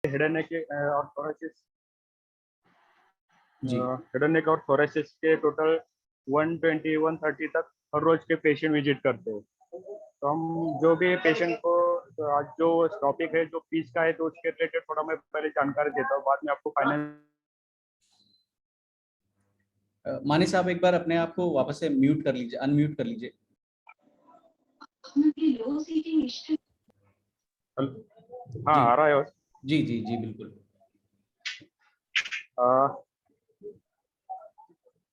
Head and neck और thoracic जी head and neck और थोरेसिस के टोटल 120 130 तक हर रोज के पेशेंट विजिट करते हैं। तो हम जो भी पेशेंट को तो आज जो टॉपिक है जो फीस का है तो उसके रिलेटेड थोड़ा मैं पहले जानकारी देता हूँ, बाद में आपको फाइनेंस। मानी साहब एक बार अपने आप को वापस से म्यूट कर लीजिए, अनम्यूट कर लीजिए। हाँ जी आ रहा है। जी जी जी बिल्कुल।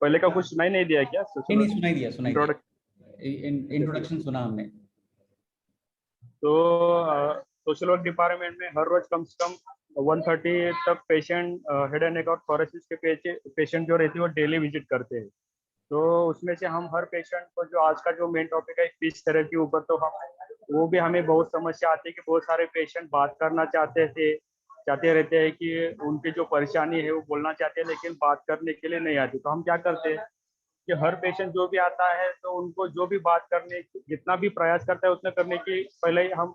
पहले का कुछ सुनाई नहीं दिया क्या? नहीं नहीं, सुनाई दिया सुनाई इंट्रोडक्शन। दिया, इंट्रोडक्शन सुना हमने। तो सोशल वर्क डिपार्टमेंट में हर रोज कम से कम 130 तक पेशेंट हेड एंड नेक और थोरेसिस के पेशेंट जो रहते हैं वो डेली विजिट करते हैं। तो उसमें से हम हर पेशेंट को, जो आज का जो मेन टॉपिक है फिजियोथेरेपी के ऊपर, तो हम वो भी हमें बहुत समस्या आती है कि बहुत सारे पेशेंट बात करना चाहते रहते हैं कि उनकी जो परेशानी है वो बोलना चाहते हैं लेकिन बात करने के लिए नहीं आती। तो हम क्या करते हैं कि हर पेशेंट जो भी आता है तो उनको जो भी बात करने जितना भी प्रयास करता है उतना करने की पहले ही हम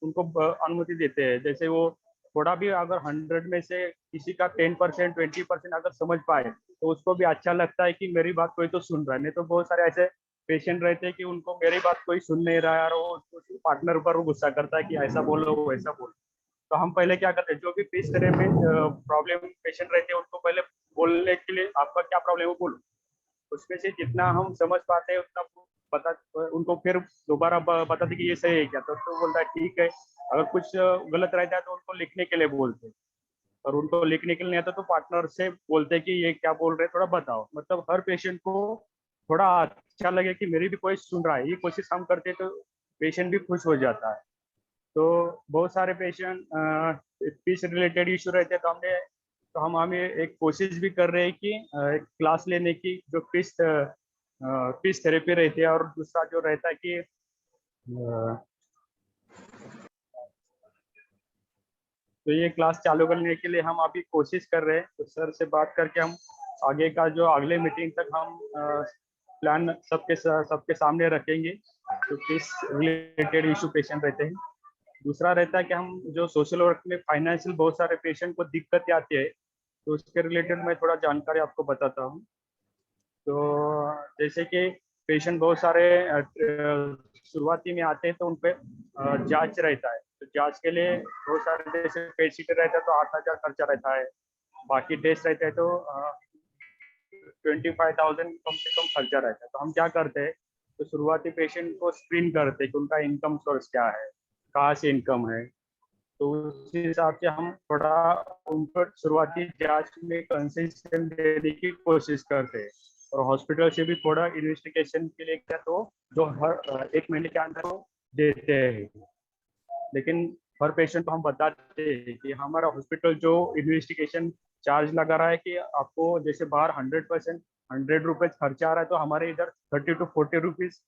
उनको अनुमति देते हैं। जैसे वो थोड़ा भी अगर 100 में से किसी का 10% 20% अगर समझ पाए तो उसको भी अच्छा लगता है कि मेरी बात कोई तो सुन रहा है। नहीं तो बहुत सारे ऐसे पेशेंट रहते हैं कि उनको मेरी बात कोई सुन नहीं रहा है और वो पार्टनर पर वो गुस्सा करता है कि ऐसा बोलो वैसा बोलो। तो हम पहले क्या करते हैं, जो भी इस तरह में प्रॉब्लम पेशेंट रहते हैं उनको पहले बोलने के लिए आपका क्या प्रॉब्लम है वो बोलो। उसमें से जितना हम समझ पाते हैं उतना बता उनको फिर दोबारा बताते कि ये सही है क्या। तो बोलता है ठीक है। अगर कुछ गलत रहता है तो उनको लिखने के लिए बोलते हैं, और उनको लिखने के लिए नहीं आता तो पार्टनर से बोलते हैं कि ये क्या बोल रहे हैं थोड़ा बताओ। मतलब हर पेशेंट को थोड़ा अच्छा लगे कि मेरी भी कोई सुन रहा है, ये कोशिश हम करते हैं तो पेशेंट भी खुश हो जाता है। तो बहुत सारे पेशेंट फीस रिलेटेड इशू रहते हैं तो हम एक कोशिश भी कर रहे हैं कि एक क्लास लेने की, जो फीस थेरेपी रहती है। और दूसरा जो रहता है कि तो ये क्लास चालू करने के लिए हम अभी कोशिश कर रहे हैं। तो सर से बात करके हम आगे का जो अगले मीटिंग तक हम प्लान सबके सामने रखेंगे। तो फीस रिलेटेड इशू पेशेंट रहते हैं। दूसरा रहता है कि हम जो सोशल वर्क में फाइनेंशियल बहुत सारे पेशेंट को दिक्कत आती है तो उसके रिलेटेड मैं थोड़ा जानकारी आपको बताता हूँ। तो जैसे कि पेशेंट बहुत सारे शुरुआती में आते हैं तो उन पे जांच रहता है। तो जांच के लिए बहुत सारे, जैसे पेट सीटर रहता है तो 8,000 खर्चा रहता है। बाकी टेस्ट रहते हैं तो 25,000 कम से कम खर्चा रहता है। तो हम क्या करते हैं, तो शुरुआती पेशेंट को स्क्रीन करते हैं कि उनका इनकम सोर्स क्या है, कहाँ से इनकम है। तो उस हिसाब से हम थोड़ा उनको शुरुआती जांच में कंसेशन देने की कोशिश करते हैं। और हॉस्पिटल से भी थोड़ा इन्वेस्टिगेशन के लिए क्या तो जो हर 1 महीने के अंदर वो देते हैं। लेकिन हर पेशेंट को हम बताते हैं कि हमारा हॉस्पिटल जो इन्वेस्टिगेशन चार्ज लगा रहा है कि आपको जैसे बाहर 100% 100 रुपीज खर्चा आ रहा है तो हमारे इधर 30 to 40 रुपीज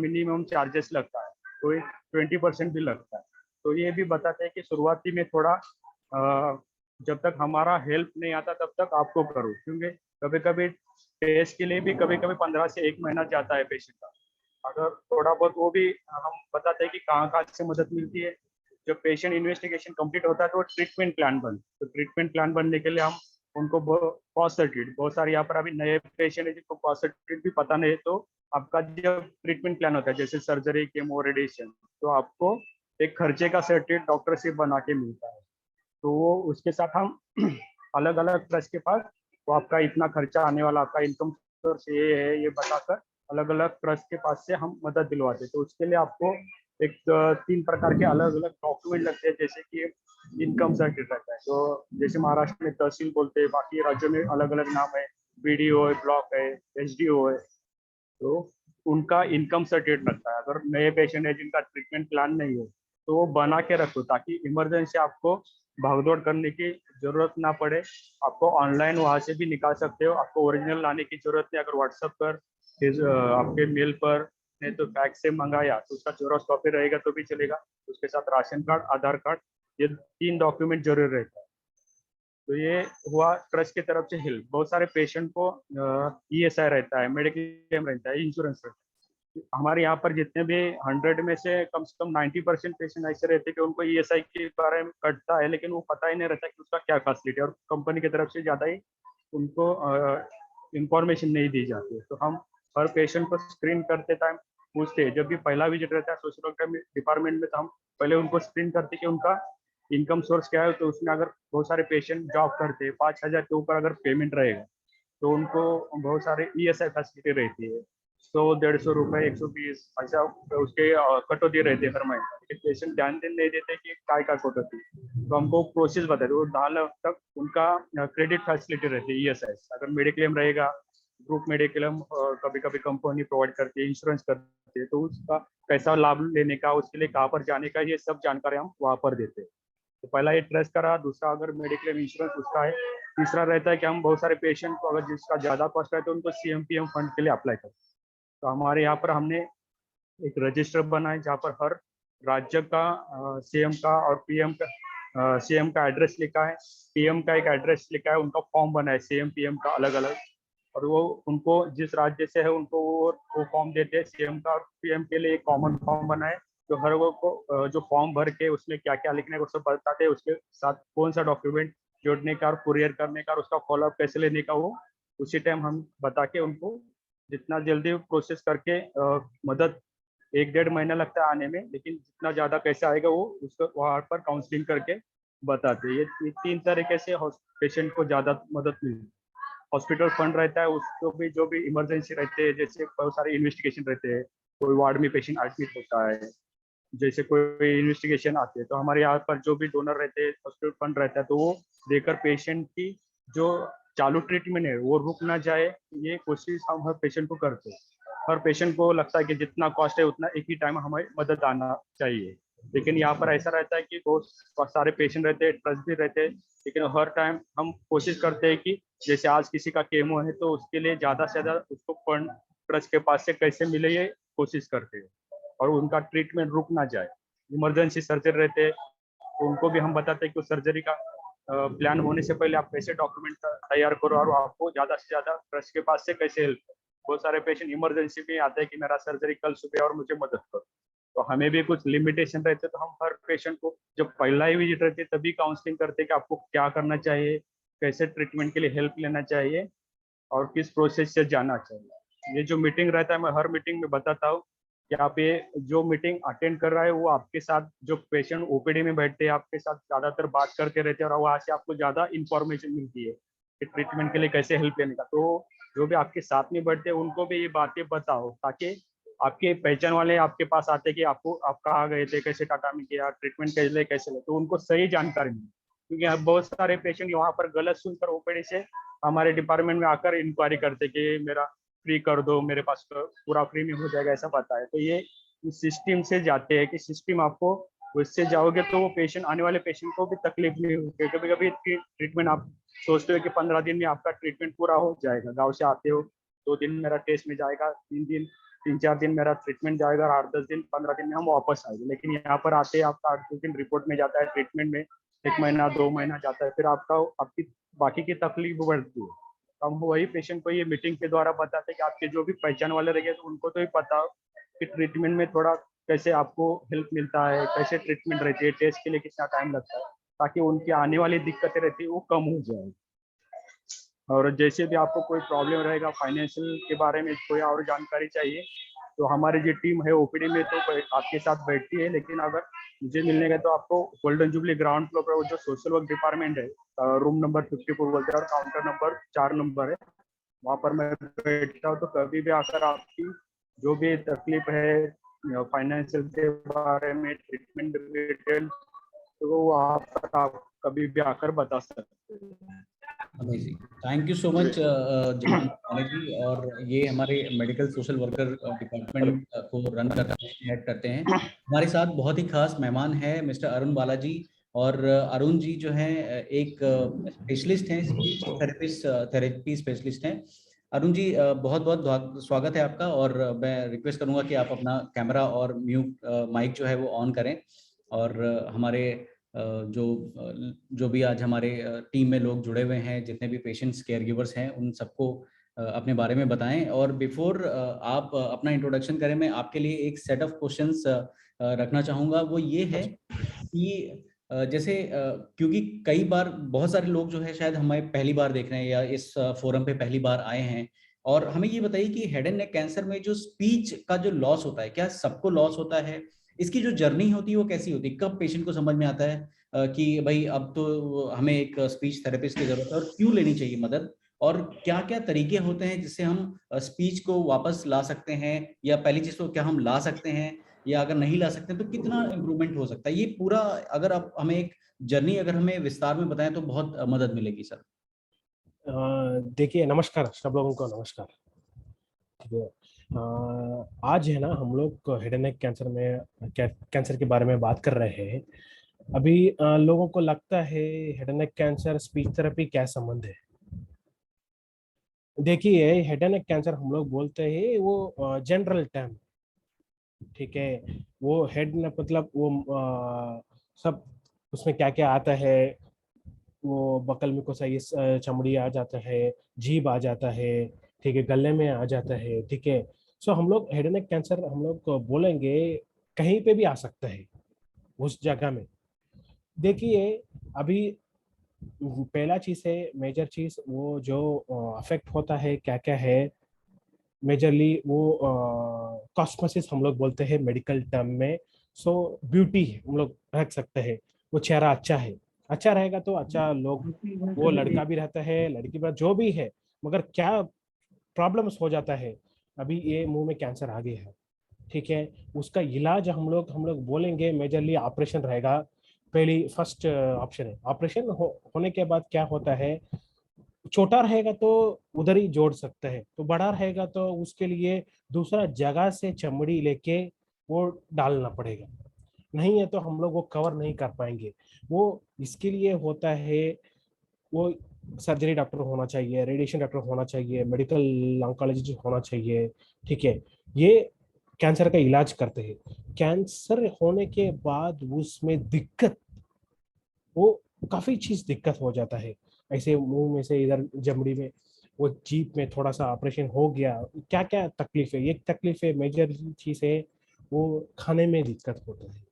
मिनिमम चार्जेस लगता है, कोई 20% भी लगता है। तो ये भी बताते हैं कि शुरुआती में थोड़ा जब तक हमारा हेल्प नहीं आता तब तक आपको करो, क्योंकि कभी कभी टेस्ट के लिए भी कभी कभी 15 से 1 महीना जाता है पेशेंट का। अगर थोड़ा बहुत वो भी हम बताते हैं कि कहाँ कहाँ से मदद मिलती है। जब पेशेंट इन्वेस्टिगेशन कंप्लीट होता है तो ट्रीटमेंट प्लान तो ट्रीटमेंट प्लान बनने के लिए हम उनको कॉस्ट सर्टिफिकेट, बहुत सारे यहाँ पर अभी नए पेशेंट है जिनको कॉस्ट सर्टिफिकेट भी पता नहीं है, तो आपका जब ट्रीटमेंट प्लान होता है जैसे सर्जरी, केमो, रेडिएशन, तो आपको एक खर्चे का सर्टिफिकेट डॉक्टर से बना के मिलता है। तो वो उसके साथ हम अलग अलग ट्रस्ट के पास वो आपका इतना खर्चा आने वाला, आपका इनकम सोर्स ये है, ये बताकर अलग अलग ट्रस्ट के पास से हम मदद दिलवाते हैं। तो उसके लिए आपको एक 3 प्रकार के अलग अलग डॉक्यूमेंट लगते हैं, जैसे कि इनकम सर्टिफिकेट रहता है। तो जैसे महाराष्ट्र में तहसील बोलते हैं, बाकी राज्यों में अलग अलग नाम है, बीडीओ है, ब्लॉक है, एसडीओ है। तो उनका इनकम सर्टिफिकेट लगता है। अगर नए पेशेंट है जिनका ट्रीटमेंट प्लान नहीं है तो वो बना के रखो, ताकि इमरजेंसी आपको भागदौड़ करने की जरूरत ना पड़े। आपको ऑनलाइन वहां से भी निकाल सकते हो, आपको ओरिजिनल लाने की जरूरत नहीं। अगर व्हाट्सएप पर आपके मेल पर नहीं तो फैक्स से मंगाया तो उसका जेरॉक्स कॉपी रहेगा तो भी चलेगा। उसके साथ राशन कार्ड, आधार कार्ड, ये 3 डॉक्यूमेंट जरूर रहता है। तो ये हुआ ट्रस्ट की तरफ से हेल्प। बहुत सारे पेशेंट को ईएसआई रहता है, मेडिक्लेम रहता है, इंश्योरेंस रहता है। हमारे यहाँ पर जितने भी 100 में से कम 90% पेशेंट ऐसे रहते हैं कि उनको ईएसआई के बारे में कटता है, लेकिन वो पता ही नहीं रहता कि उसका क्या फैसिलिटी है, और कंपनी की तरफ से ज़्यादा ही उनको इंफॉर्मेशन नहीं दी जाती है। तो हम हर पेशेंट को स्क्रीन करते टाइम पूछते हैं, जब भी पहला विजिट रहता है सोशल वर्क डिपार्टमेंट में, तो हम पहले उनको स्क्रीन करते कि उनका इनकम सोर्स क्या है। तो उसमें अगर बहुत सारे पेशेंट जॉब करते हैं, 5,000 के ऊपर अगर पेमेंट रहेगा, तो उनको बहुत सारे ईएसआई फैसिलिटी रहती है, 100-150 रुपए, 120 ऐसा उसके कटौती रहती है हर महीने। लेकिन पेशेंट ध्यान नहीं देते कि काय का कटौती, तो हमको प्रोसेस बताते, वो 10 लाख तक उनका क्रेडिट फैसिलिटी रहती है ईएसआई। अगर मेडिक्लेम रहेगा, ग्रुप मेडिक्लेम कभी कभी कंपनी प्रोवाइड करती है, इंश्योरेंस करती है, तो उसका कैसा लाभ लेने का, उसके लिए कहाँ पर जाने का, ये सब जानकारी हम वहाँ पर देते हैं। तो पहला ये ट्रेस करा, दूसरा अगर मेडिक्लेम इंश्योरेंस उसका है, तीसरा रहता है कि हम बहुत सारे पेशेंट को अगर जिसका ज्यादा कॉस्ट है तो उनको सीएम-पीएम फंड के लिए अप्लाई करते हैं। तो हमारे यहाँ पर हमने एक रजिस्टर बनाए जहाँ पर हर राज्य का सीएम का और पीएम का, सीएम का एड्रेस लिखा है, पीएम का एक एड्रेस लिखा है, उनका फॉर्म बना है सीएम पीएम का अलग अलग, और वो उनको जिस राज्य से है उनको वो फॉर्म देते हैं। सीएम का और पीएम के लिए एक कॉमन फॉर्म बनाए, जो हर वो को जो फॉर्म भर के उसमें क्या क्या लिखने को सब बताते हैं, उसके साथ कौन सा डॉक्यूमेंट जोड़ने का और कुरियर करने का और उसका फॉलोअप कैसे लेने का, वो उसी टाइम हम बता के उनको जितना जल्दी प्रोसेस करके मदद, 1-1.5 महीना लगता है आने में, लेकिन जितना ज्यादा कैसे आएगा वो उसको वहाँ पर काउंसलिंग करके बताते हैं। ये 3 तरीके से पेशेंट को ज्यादा मदद मिलती है। हॉस्पिटल फंड रहता है, उसको भी जो भी इमरजेंसी रहते हैं, जैसे बहुत सारे इन्वेस्टिगेशन रहते हैं, कोई वार्ड में पेशेंट एडमिट होता है, जैसे कोई इन्वेस्टिगेशन आती है, तो हमारे यहाँ पर जो भी डोनर रहते हैं, हॉस्पिटल फंड रहता है, तो वो देकर पेशेंट की जो चालू ट्रीटमेंट है वो रुक ना जाए, ये कोशिश हम हर पेशेंट को करते हैं। हर पेशेंट को लगता है कि जितना कॉस्ट है उतना एक ही टाइम हमें मदद आना चाहिए, लेकिन यहाँ पर ऐसा रहता है कि बहुत सारे पेशेंट रहते हैं, ट्रस्ट भी रहते हैं, लेकिन हर टाइम हम कोशिश करते हैं कि जैसे आज किसी का केमो है तो उसके लिए ज्यादा से ज्यादा उसको फंड ट्रस्ट के पास से कैसे मिले, ये कोशिश करते हैं, और उनका ट्रीटमेंट रुक ना जाए। इमरजेंसी सर्जरी रहते हैं, तो उनको भी हम बताते हैं कि सर्जरी का प्लान होने से पहले आप कैसे डॉक्यूमेंट तैयार करो, और आपको ज्यादा से ज्यादा ट्रस्ट के पास से कैसे हेल्प। बहुत सारे पेशेंट इमरजेंसी में आते हैं कि मेरा सर्जरी कल सुबह और मुझे मदद करो, तो हमें भी कुछ लिमिटेशन रहते, तो हम हर पेशेंट को जब पहला ही विजिट रहती है तभी काउंसलिंग करते हैं कि आपको क्या करना चाहिए, कैसे ट्रीटमेंट के लिए हेल्प लेना चाहिए, और किस प्रोसेस से जाना चाहिए। ये जो मीटिंग रहता है, मैं हर मीटिंग में बताता हूँ कि आप ये जो मीटिंग अटेंड कर रहा है वो आपके साथ जो पेशेंट ओपीडी में बैठते हैं आपके साथ ज्यादातर बात करते रहते हैं, और वहाँ से आपको ज्यादा इंफॉर्मेशन मिलती है कि ट्रीटमेंट के लिए कैसे हेल्प लेने का। तो जो भी आपके साथ में बैठते हैं उनको भी ये बातें बताओ, ताकि आपके पहचान वाले आपके पास आते कि आपको आप कहाँ गए थे, कैसे टाटा में किया, ट्रीटमेंट कैसे ले, तो उनको सही जानकारी मिले। क्योंकि अब बहुत सारे पेशेंट वहाँ पर गलत सुनकर ओपीडी से हमारे डिपार्टमेंट में आकर इंक्वायरी करते कि मेरा फ्री कर दो, मेरे पास पूरा फ्री में हो जाएगा, ऐसा पता है। तो ये सिस्टम से जाते हैं कि सिस्टम आपको उससे जाओगे तो वो पेशेंट, आने वाले पेशेंट को भी तकलीफ नहीं होती। कभी कभी ट्रीटमेंट आप सोचते हो कि 15 दिन में आपका ट्रीटमेंट पूरा हो जाएगा, गाँव से आते हो 2 दिन मेरा टेस्ट में जाएगा, 3-4 दिन मेरा ट्रीटमेंट जाएगा, और 8-10 दिन 15 दिन में हम वापस आएंगे। लेकिन यहाँ पर आते हैं आपका 8-10 दिन रिपोर्ट में जाता है, ट्रीटमेंट में 1 महीना 2 महीना जाता है, फिर आपकी बाकी की तकलीफ बढ़ती है। तो हम वही पेशेंट को ये मीटिंग के द्वारा बताते हैं कि आपके जो भी पहचान वाले रहेंगे तो उनको तो ही पता हो कि ट्रीटमेंट में थोड़ा कैसे आपको हेल्प मिलता है, कैसे ट्रीटमेंट रहती है, टेस्ट के लिए कितना टाइम लगता है, ताकि उनकी आने वाली दिक्कतें रहती है वो कम हो जाए। और जैसे भी आपको कोई प्रॉब्लम रहेगा, फाइनेंशियल के बारे में कोई और जानकारी चाहिए, तो हमारी जो टीम है ओपीडी में तो आपके साथ बैठती है, लेकिन अगर मुझे मिलने का तो आपको गोल्डन जुबली ग्राउंड फ्लोर पर जो सोशल वर्क डिपार्टमेंट है, रूम नंबर 54 बोलते हैं, और काउंटर नंबर 4 नंबर है, वहाँ पर मैं बैठता हूँ। तो कभी भी आकर आपकी जो भी तकलीफ है फाइनेंशियल के बारे में, ट्रीटमेंट रिलेटेड, तो वो वहाँ पर आप कभी भी आकर बता सकते हैं। Amazing, thank you so much Jamal Malik ji. और ये हमारे मेडिकल सोशल वर्कर डिपार्टमेंट को रन करते हैं, हेड करते हैं। हमारे साथ बहुत ही खास मेहमान है मिस्टर अरुण बालाजी। और अरुण जी जो है एक स्पेशलिस्ट हैं, स्पीच थेरेपी स्पेशलिस्ट हैं। अरुण जी बहुत बहुत स्वागत है आपका, और मैं रिक्वेस्ट करूंगा कि आप अपना कैमरा और म्यूट माइक जो है वो ऑन करें। और हमारे जो जो भी आज हमारे टीम में लोग जुड़े हुए हैं, जितने भी पेशेंट्स केयर गिवर्स हैं, उन सबको अपने बारे में बताएं। और बिफोर आप अपना इंट्रोडक्शन करें, मैं आपके लिए एक सेट ऑफ क्वेश्चंस रखना चाहूँगा। वो ये है कि जैसे क्योंकि कई बार बहुत सारे लोग जो है शायद हमें पहली बार देख रहे हैं या इस फोरम पे पहली बार आए हैं, और हमें ये बताइए कि हेड एंड नेक कैंसर में जो स्पीच का जो लॉस होता है, क्या सबको लॉस होता है? इसकी जो जर्नी होती है वो कैसी होती है? कब पेशेंट को समझ में आता है कि भाई अब तो हमें एक स्पीच थेरेपिस्ट की जरूरत है, और क्यों लेनी चाहिए मदद? और क्या क्या तरीके होते हैं जिससे हम स्पीच को वापस ला सकते हैं, या पहली चीज तो क्या हम ला सकते हैं, या अगर नहीं ला सकते तो कितना इम्प्रूवमेंट हो सकता है? ये पूरा अगर आप हमें एक जर्नी अगर हमें विस्तार में बताएं तो बहुत मदद मिलेगी सर। देखिए, नमस्कार सब लोगों को, नमस्कार। ठीक है। आज है ना, हम लोग हेड एंड नेक कैंसर में कैंसर के बारे में बात कर रहे हैं। अभी लोगों को लगता है head and neck cancer speech therapy क्या संबंध है। देखिए, हेड एंड नेक कैंसर हम लोग बोलते हैं वो जनरल टर्म, ठीक है। वो हेड मतलब वो सब उसमें क्या क्या आता है, वो बकल में को सही चमड़ी आ जाता है, जीभ आ जाता है, ठीक है, गले में आ जाता है, ठीक है। सो हम लोग हेड एंड नेक कैंसर हम लोग बोलेंगे कहीं पे भी आ सकता है उस जगह में। देखिए, अभी पहला चीज है, मेजर चीज वो जो अफेक्ट होता है क्या क्या है, मेजरली वो कॉस्मेसिस हम लोग बोलते हैं मेडिकल टर्म में। सो ब्यूटी हम लोग रख सकते हैं, वो चेहरा अच्छा है, अच्छा रहेगा तो अच्छा लोग, वो लड़का भी रहता है लड़की भी, जो भी है। मगर क्या प्रॉब्लम्स हो जाता है, अभी ये मुंह में कैंसर आ गया है, ठीक है। उसका इलाज हम लोग बोलेंगे मेजरली ऑपरेशन रहेगा। पहली फर्स्ट ऑप्शन है ऑपरेशन। होने के बाद क्या होता है, छोटा रहेगा तो उधर ही जोड़ सकते हैं, तो बड़ा रहेगा तो उसके लिए दूसरा जगह से चमड़ी लेके वो डालना पड़ेगा। नहीं है तो हम लोग वो कवर नहीं कर पाएंगे। वो इसके लिए होता है, वो सर्जरी डॉक्टर होना चाहिए, रेडिएशन डॉक्टर होना चाहिए, मेडिकल ऑन्कोलॉजिस्ट होना चाहिए, ठीक है। ये कैंसर का इलाज करते हैं। कैंसर होने के बाद उसमें दिक्कत, वो काफी चीज दिक्कत हो जाता है। ऐसे मुंह में से इधर जमड़ी में, वो जीभ में थोड़ा सा ऑपरेशन हो गया, क्या क्या तकलीफ है। एक तकलीफ है, मेजर चीज है, वो खाने में दिक्कत होता है,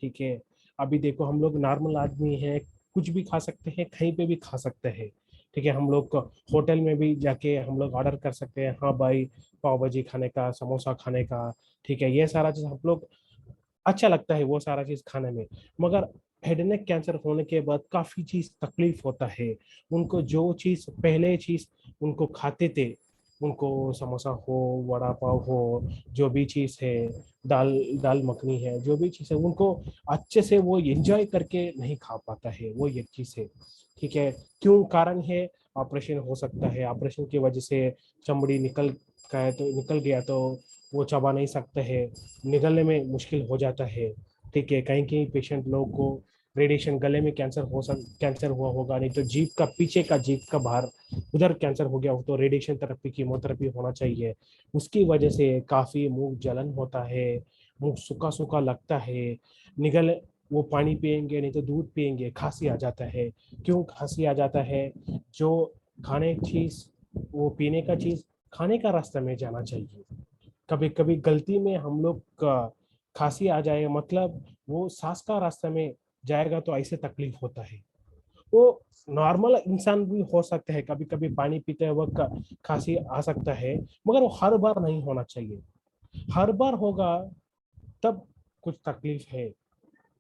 ठीक है। अभी देखो, हम लोग नॉर्मल आदमी हैं, कुछ भी खा सकते हैं, कहीं पे भी खा सकते हैं, ठीक है। हम लोग होटल में भी जाके हम लोग ऑर्डर कर सकते हैं, हाँ भाई पाव भाजी खाने का, समोसा खाने का, ठीक है। ये सारा चीज हम लोग अच्छा लगता है वो सारा चीज खाने में। मगर हेड एंड नेक कैंसर होने के बाद काफी चीज तकलीफ होता है उनको। जो चीज पहले चीज उनको खाते थे, उनको समोसा हो, वड़ा पाव हो, जो भी चीज है, दाल दाल मखनी है, जो भी चीज है, उनको अच्छे से वो एंजॉय करके नहीं खा पाता है, वो एक चीज है, ठीक है। क्यों कारण है, ऑपरेशन हो सकता है, ऑपरेशन की वजह से चमड़ी निकल गया तो वो चबा नहीं सकते हैं, निगलने में मुश्किल हो जाता है, ठीक है। कहीं कहीं पेशेंट लोग को रेडिएशन, गले में कैंसर हुआ होगा, नहीं तो जीभ का पीछे का, जीभ का बाहर उधर कैंसर हो गया हो तो रेडिएशन थेरेपी, कीमोथेरेपी होना चाहिए। उसकी वजह से काफी मुंह जलन होता है, मुंह सूखा सूखा लगता है, निगल, वो पानी पियेंगे नहीं तो दूध पियेंगे, खांसी आ जाता है। क्यों खांसी आ जाता है, जो खाने चीज, वो पीने का चीज खाने का रास्ते में जाना चाहिए। कभी कभी गलती में हम लोग का खांसी आ जाए, मतलब वो सांस का रास्ते में जाएगा तो ऐसे तकलीफ होता है। वो नॉर्मल इंसान भी हो सकता है, कभी कभी पानी पीते वक्त खांसी आ सकता है, मगर वो हर बार नहीं होना चाहिए। हर बार होगा तब कुछ तकलीफ है,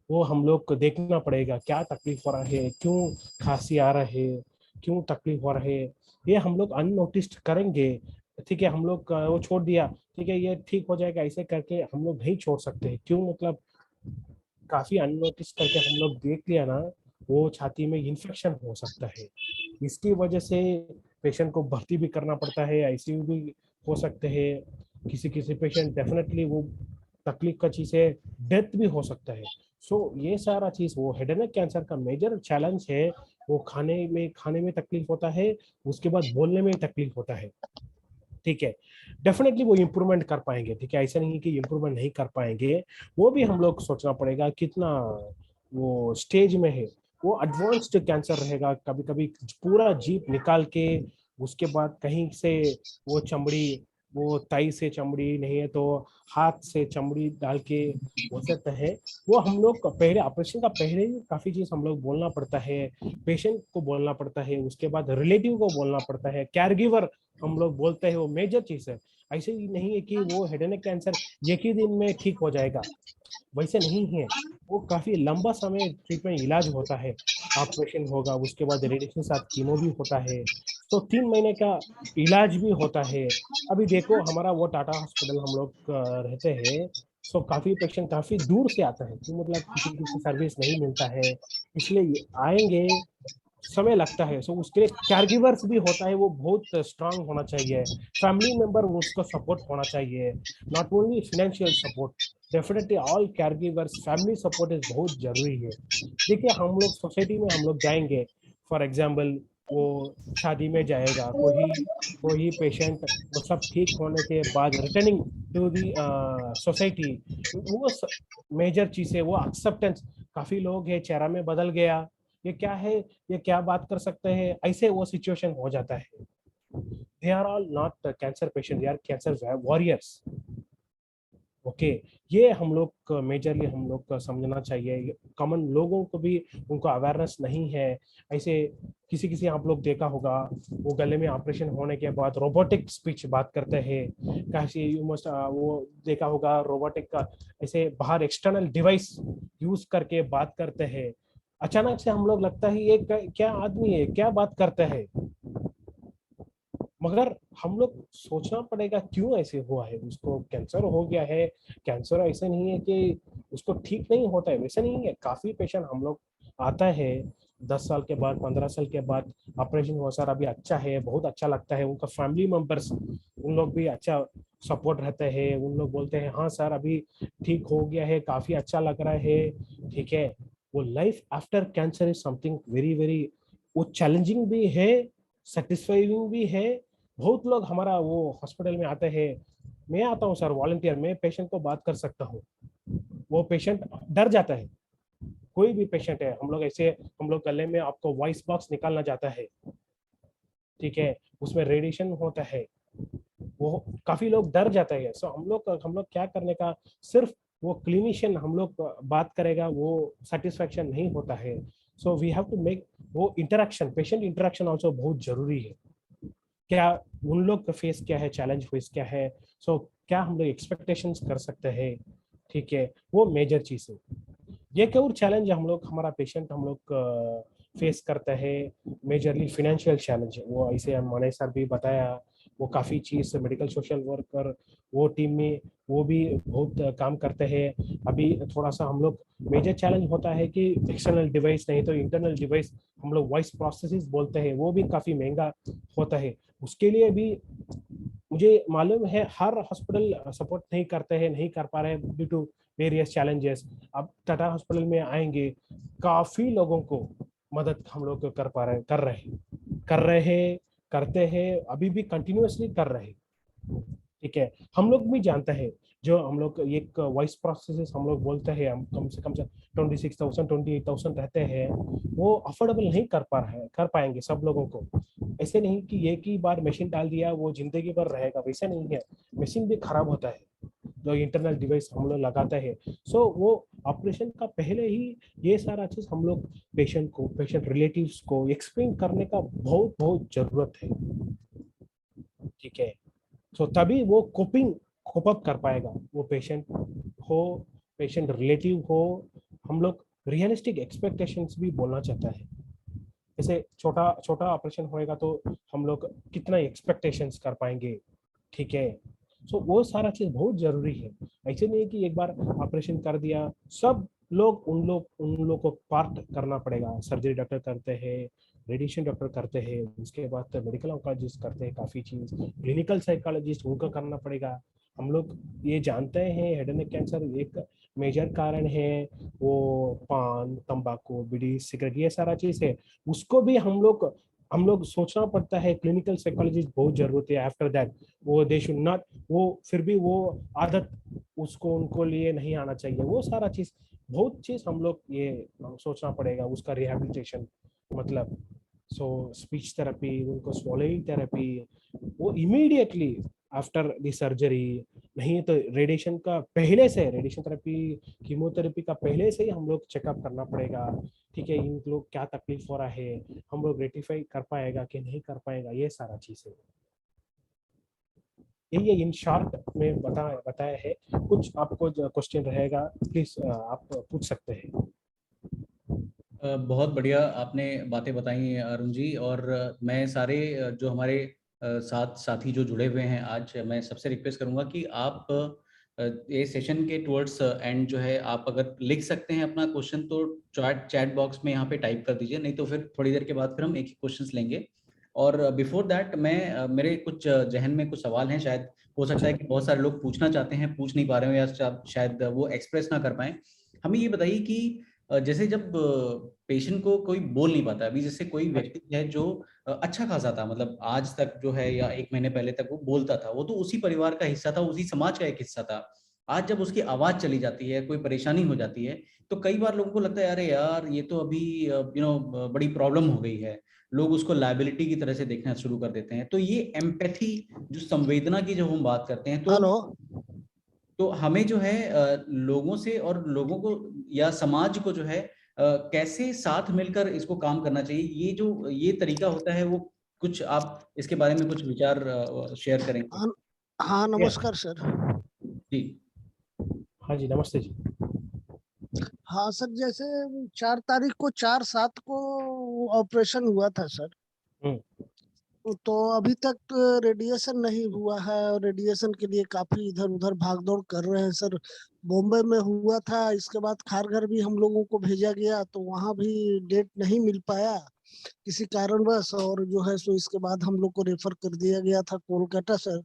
वो हम लोग को देखना पड़ेगा क्या तकलीफ हो रहा है, क्यों खांसी आ रहा है, क्यों तकलीफ हो रहा है। ये हम लोग अननोटिस्ड करेंगे, ठीक है। हम लोग वो छोड़ दिया, ठीक है, ये ठीक हो जाएगा, ऐसे करके हम लोग नहीं छोड़ सकते। क्यों, मतलब काफी अननोटिस करके हम लोग देख लिया ना, वो छाती में इन्फेक्शन हो सकता है। इसकी वजह से पेशेंट को भर्ती भी करना पड़ता है, आईसीयू भी हो सकते हैं। किसी किसी पेशेंट डेफिनेटली वो तकलीफ का चीज है, डेथ भी हो सकता है। सो ये सारा चीज, वो हेड एंड नेक कैंसर का मेजर चैलेंज है। वो खाने में तकलीफ होता है, उसके बाद बोलने में तकलीफ होता है, ठीक है। डेफिनेटली वो इम्प्रूवमेंट कर पाएंगे, ठीक है, ऐसा नहीं कि इम्प्रूवमेंट नहीं कर पाएंगे। वो भी हम लोग सोचना पड़ेगा कितना वो स्टेज में है। वो एडवांस्ड कैंसर रहेगा, कभी कभी पूरा जीप निकाल के उसके बाद कहीं से वो चमड़ी, वो ताई से चमड़ी नहीं है तो हाथ से चमड़ी डाल के हो सकता है। वो हम लोग पहले ऑपरेशन का पहले ही काफी चीज हम लोग बोलना पड़ता है, पेशेंट को बोलना पड़ता है, उसके बाद रिलेटिव को बोलना पड़ता है, केयर गिवर हम लोग बोलते हैं, वो मेजर चीज है। ऐसे ही नहीं है कि वो हेड एंड नेक कैंसर एक ही दिन में ठीक हो जाएगा, वैसे नहीं है। वो काफी लंबा समय ट्रीटमेंट इलाज होता है, ऑपरेशन होगा, उसके बाद रेडिएशन साथ कीमो भी होता है, तो 3 महीने का इलाज भी होता है। अभी देखो हमारा वो टाटा हॉस्पिटल हम लोग रहते हैं, सो काफी पेशेंट काफी दूर से आता है, तो मतलब किसी किसी सर्विस नहीं मिलता है, इसलिए आएंगे, समय लगता है। सो उसके लिए कैरगिवर्स भी होता है, वो बहुत स्ट्रांग होना चाहिए, फैमिली मेंबर उसको सपोर्ट होना चाहिए, not only financial support, definitely all caregivers family support is बहुत जरूरी है। देखिए हम लोग सोसाइटी में हम लोग जाएंगे, फॉर एग्जाम्पल वो शादी में जाएगा कोई कोई पेशेंट, वो सब ठीक होने के बाद रिटर्निंग टू दी सोसाइटी, वो मेजर चीज है, वो एक्सेप्टेंस। काफी लोग है चेहरा में बदल गया, ये क्या है, ये क्या बात कर सकते हैं, ऐसे वो सिचुएशन हो जाता है। They are all not cancer patient, they are cancer warriors. Okay, ये हम लोग मेजरली हम लोग को समझना चाहिए, कॉमन लोगों को भी उनको अवेयरनेस नहीं है। ऐसे किसी किसी आप लोग देखा होगा, वो गले में ऑपरेशन होने के बाद रोबोटिक स्पीच बात करते हैं, कैसे यू मस्ट वो देखा होगा रोबोटिक का, ऐसे बाहर एक्सटर्नल डिवाइस यूज करके बात करते हैं। अचानक से हम लोग लगता है ये क्या आदमी है, क्या बात करता है, मगर हम लोग सोचना पड़ेगा क्यों ऐसे हुआ है, उसको कैंसर हो गया है। कैंसर ऐसे नहीं है कि उसको ठीक नहीं होता है, वैसे नहीं है, काफी पेशेंट हम लोग आता है 10 साल के बाद 15 साल के बाद, ऑपरेशन हुआ सर अभी अच्छा है, बहुत अच्छा लगता है, उनका फैमिली मेंबर्स उन लोग भी अच्छा सपोर्ट रहते हैं, उन लोग बोलते हैं हाँ सर अभी ठीक हो गया है, काफी अच्छा लग रहा है, ठीक है। वो life after cancer is something very very, वो चैलेंजिंग भी है, सेटिस्फाइंग भी है। बहुत लोग हमारा वो हॉस्पिटल में आते हैं, मैं आता हूँ सर वॉलंटियर, मैं पेशेंट को बात कर सकता हूँ, वो पेशेंट डर जाता है। कोई भी पेशेंट है, हम लोग ऐसे, हम लोग गले में आपको वॉइस बॉक्स निकालना जाता है, ठीक है, उसमें रेडिएशन होता है, वो काफी लोग डर जाते हैं। सो हम लोग क्या करने का, सिर्फ वो क्लिनिशियन हम लोग बात करेगा वो सेटिस्फेक्शन नहीं होता है। So we have to make वो इंटरेक्शन, पेशेंट इंटरेक्शन ऑल्सो बहुत जरूरी है। क्या उन लोग का फेस क्या है, चैलेंज फेस क्या है, सो क्या हम लोग एक्सपेक्टेशंस कर सकते हैं, ठीक है, वो मेजर चीज है। ये क्या और चैलेंज हम लोग, हमारा पेशेंट हम लोग फेस करता है, मेजरली फिनेंशियल चैलेंज है, वो ऐसे माने सर भी बताया, वो काफ़ी चीज़ मेडिकल सोशल वर्कर वो टीम में वो भी बहुत काम करते हैं। अभी थोड़ा सा हम लोग मेजर चैलेंज होता है कि एक्सटर्नल डिवाइस नहीं तो इंटरनल डिवाइस, हम लोग वॉइस प्रोसेसेस बोलते हैं, वो भी काफ़ी महंगा होता है। उसके लिए भी मुझे मालूम है हर हॉस्पिटल सपोर्ट नहीं करते हैं, नहीं कर पा रहे हैं ड्यू टू वेरियस चैलेंजेस। अब टाटा हॉस्पिटल में आएंगे, काफी लोगों को मदद हम लोग कर पा रहे हैं, कर रहे हैं, करते हैं, अभी भी कंटिन्यूअसली कर रहे हैं, ठीक है। हम लोग भी जानते हैं, जो हम लोग एक वॉइस प्रोसेसेस हम लोग बोलते हैं, हम कम से 26,000 28,000 रहते हैं, वो अफोर्डेबल नहीं कर पा रहे हैं, कर पाएंगे सब लोगों को। ऐसे नहीं कि एक ही बार मशीन डाल दिया वो जिंदगी भर रहेगा, वैसा नहीं है, मशीन भी खराब होता है, जो इंटरनल डिवाइस हम लोग लगाते हैं। सो वो ऑपरेशन का पहले ही ये सारा चीज हम लोग पेशेंट को, पेशेंट रिलेटिव्स को एक्सप्लेन करने का बहुत बहुत जरूरत है, ठीक है। सो तभी वो कोपिंग कोप अप कर पाएगा, वो पेशेंट हो, पेशेंट रिलेटिव हो। हम लोग रियलिस्टिक एक्सपेक्टेशंस भी बोलना चाहता है, जैसे छोटा छोटा ऑपरेशन होएगा तो हम लोग कितना एक्सपेक्टेशंस कर पाएंगे, ठीक है। सो वो सारा चीज बहुत जरूरी है। ऐसे नहीं है कि एक बार ऑपरेशन कर दिया, सब लोग को पार्ट करना पड़ेगा, सर्जरी डॉक्टर करते हैं, रेडिएशन डॉक्टर करते हैं, उसके बाद मेडिकल ऑन्कोलॉजिस्ट करते हैं काफी चीज, क्लिनिकल साइकोलॉजिस्ट उनका करना पड़ेगा। हम लोग ये जानते हैं हेड एंड नेक कैंसर एक मेजर कारण है, वो पान तंबाकू बीड़ी सिगरेट ये सारा चीज है, उसको भी हम लोग सोचना पड़ता है, क्लिनिकल साइकोलॉजिस्ट बहुत जरूरत है। आफ्टर दैट वो दे शुड नॉट, वो फिर भी वो आदत उसको उनको लिए नहीं आना चाहिए, वो सारा चीज बहुत चीज हम लोग ये सोचना पड़ेगा, उसका रिहैबिलिटेशन मतलब। सो स्पीच थेरेपी, उनको swallowing थेरेपी, वो इमीडिएटली आफ्टर द सर्जरी, नहीं तो रेडिएशन का पहले से, रेडिएशन थेरेपी कीमोथेरेपी का पहले से ही हम लोग चेकअप करना पड़ेगा। ठीक है, इन लोग क्या तकलीफ हो रहा है, हम लोग रेटिफाई कर पाएगा कि नहीं कर पाएगा, ये सारा चीज है। ये इन शॉर्ट में बताया है। कुछ आपको क्वेश्चन रहेगा प्लीज आप पूछ सकते हैं। बहुत बढ़िया आपने बातें बताई अरुण जी। और मैं सारे जो हमारे साथी जो जुड़े हुए हैं आज, मैं सबसे रिक्वेस्ट करूंगा कि आप ये सेशन के टुवर्ड्स एंड जो है, आप अगर लिख सकते हैं अपना क्वेश्चन तो चैट बॉक्स में यहाँ पे टाइप कर दीजिए, नहीं तो फिर थोड़ी देर के बाद फिर हम एक ही क्वेश्चन लेंगे। और बिफोर दैट मैं मेरे कुछ जहन में कुछ सवाल हैं, शायद हो सकता है कि बहुत सारे लोग पूछना चाहते हैं, पूछ नहीं पा रहे हो, या शायद वो एक्सप्रेस ना कर पाए। हमें ये बताइए कि जैसे जब पेशेंट को कोई बोल नहीं पाता, अभी जैसे कोई व्यक्ति है जो अच्छा खासा था, मतलब आज तक जो है या 1 महीने पहले तक वो बोलता था, वो तो उसी परिवार का हिस्सा था, उसी समाज का एक हिस्सा था। आज जब उसकी आवाज चली जाती है, कोई परेशानी हो जाती है, तो कई बार लोगों को लगता है अरे यार ये तो अभी बड़ी प्रॉब्लम हो गई है, लोग उसको लायबिलिटी की तरह से देखना शुरू कर देते हैं। तो ये एम्पैथी, जो संवेदना की जब हम बात करते हैं, तो हमें जो है लोगों से और लोगों को या समाज को जो है कैसे साथ मिलकर इसको काम करना चाहिए, ये जो ये तरीका होता है, वो कुछ आप इसके बारे में कुछ विचार शेयर करेंगे? हाँ नमस्कार सर। जी हाँ जी, नमस्ते जी। हाँ सर, जैसे 4 तारीख को 4/7 को ऑपरेशन हुआ था सर, तो अभी तक रेडिएशन नहीं हुआ है, और रेडिएशन के लिए काफी इधर उधर भाग दौड़ कर रहे हैं सर। बॉम्बे में हुआ था, इसके बाद खारघर भी हम लोगों को भेजा गया, तो वहाँ भी डेट नहीं मिल पाया किसी कारणवश, और जो है सो इसके बाद हम लोग को रेफर कर दिया गया था कोलकाता सर।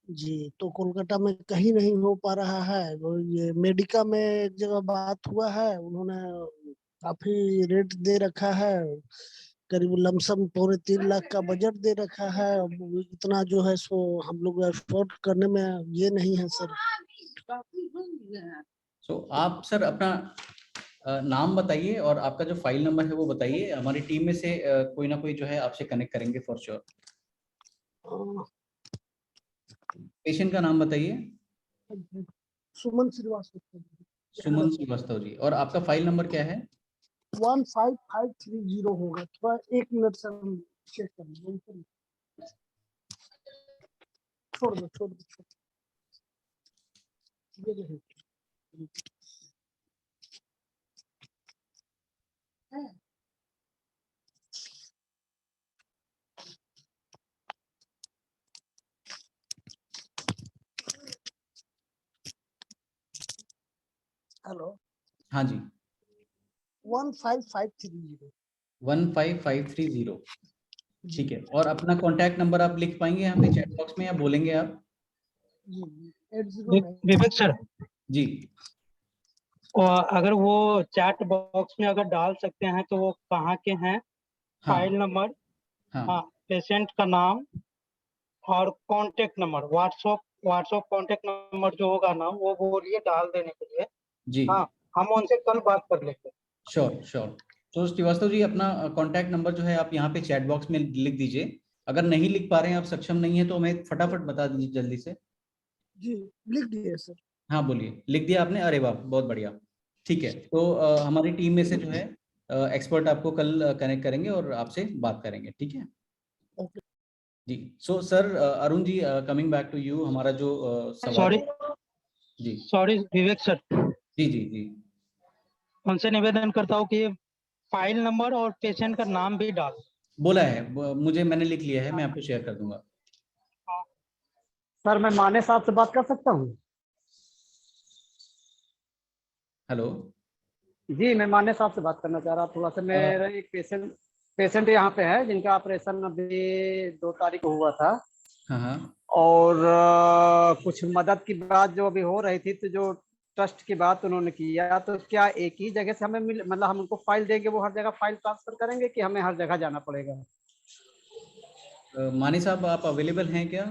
जी, तो कोलकाता में कहीं नहीं हो पा रहा है। वो ये मेडिका में एक जगह बात हुआ है, उन्होंने काफी रेट दे रखा है, करीब लमसम 3.25 लाख का बजट दे रखा है। अब इतना जो है सो हम लोग अफोर्ड करने में ये नहीं है सर। आप सर अपना नाम बताइए और आपका जो फाइल नंबर है वो बताइए, हमारी टीम में से कोई ना कोई जो है आपसे कनेक्ट करेंगे फॉर श्योर। पेशेंट का नाम बताइए। सुमन श्रीवास्तव। सुमन श्रीवास्तव जी। और आपका फाइल नंबर क्या है? 15530 होगा। थोड़ा 1 मिनट से हम चेक कर लेंगे। छोड़ दो। ये देखिए। हेलो। हाँ जी। 15530। 15530, ठीक है। और अपना कॉन्टैक्ट नंबर आप लिख पाएंगे यहाँ पे चैट बॉक्स में, या बोलेंगे आप? विवेक सर जी। और अगर वो चैट बॉक्स में अगर डाल सकते हैं तो वो कहाँ के हैं? हाँ, फाइल नंबर, हाँ, हाँ, पेशेंट का नाम और contact number, WhatsApp contact number जो होगा ना, वो बोलिए डाल देने के लिए। जी, हाँ, हम उनसे कल बात कर लेंगे। श्योर। तो श्रीवास्तव जी, अपना कॉन्टैक्ट नंबर जो है आप यहाँ पे चैट बॉक्स में लिख दीजिए। अगर नहीं लिख पा रहे हैं, आप सक्षम नहीं है, तो हमें फटाफट बता दीजिए जल्दी से। जी लिख दिए सर। हाँ बोलिए। लिख दिया आपने? अरे वाह, बहुत बढ़िया। ठीक है, तो हमारी टीम में से जो है एक्सपर्ट आपको कल कनेक्ट करेंगे और आपसे बात करेंगे, ठीक है? ओके जी। So sir Arun ji, coming back to you, हमारा जो सवाल। सॉरी विवेक सर, जी। उनसे निवेदन करता हूँ कि फाइल नंबर और पेशेंट का नाम भी डाल। बोला है, मैंने लिख लिया है, मैं आपको शेयर कर दूंगा। सर मैं माने साहब से बात कर सकता हूँ? हेलो जी, मैं माने साहब से बात करना चाह रहा थोड़ा सा। मेरा एक पेशेंट यहाँ पे है जिनका ऑपरेशन अभी 2 तारीख को हुआ था। हाँ। और कुछ मदद की बात जो अभी हो रही थी, तो जो ट्रस्ट की बात उन्होंने किया, तो क्या एक ही जगह से हमें मतलब हम उनको फाइल देंगे, वो हर जगह फाइल ट्रांसफर करेंगे कि हमें हर जगह जाना पड़ेगा? मानी साहब, आप अवेलेबल हैं क्या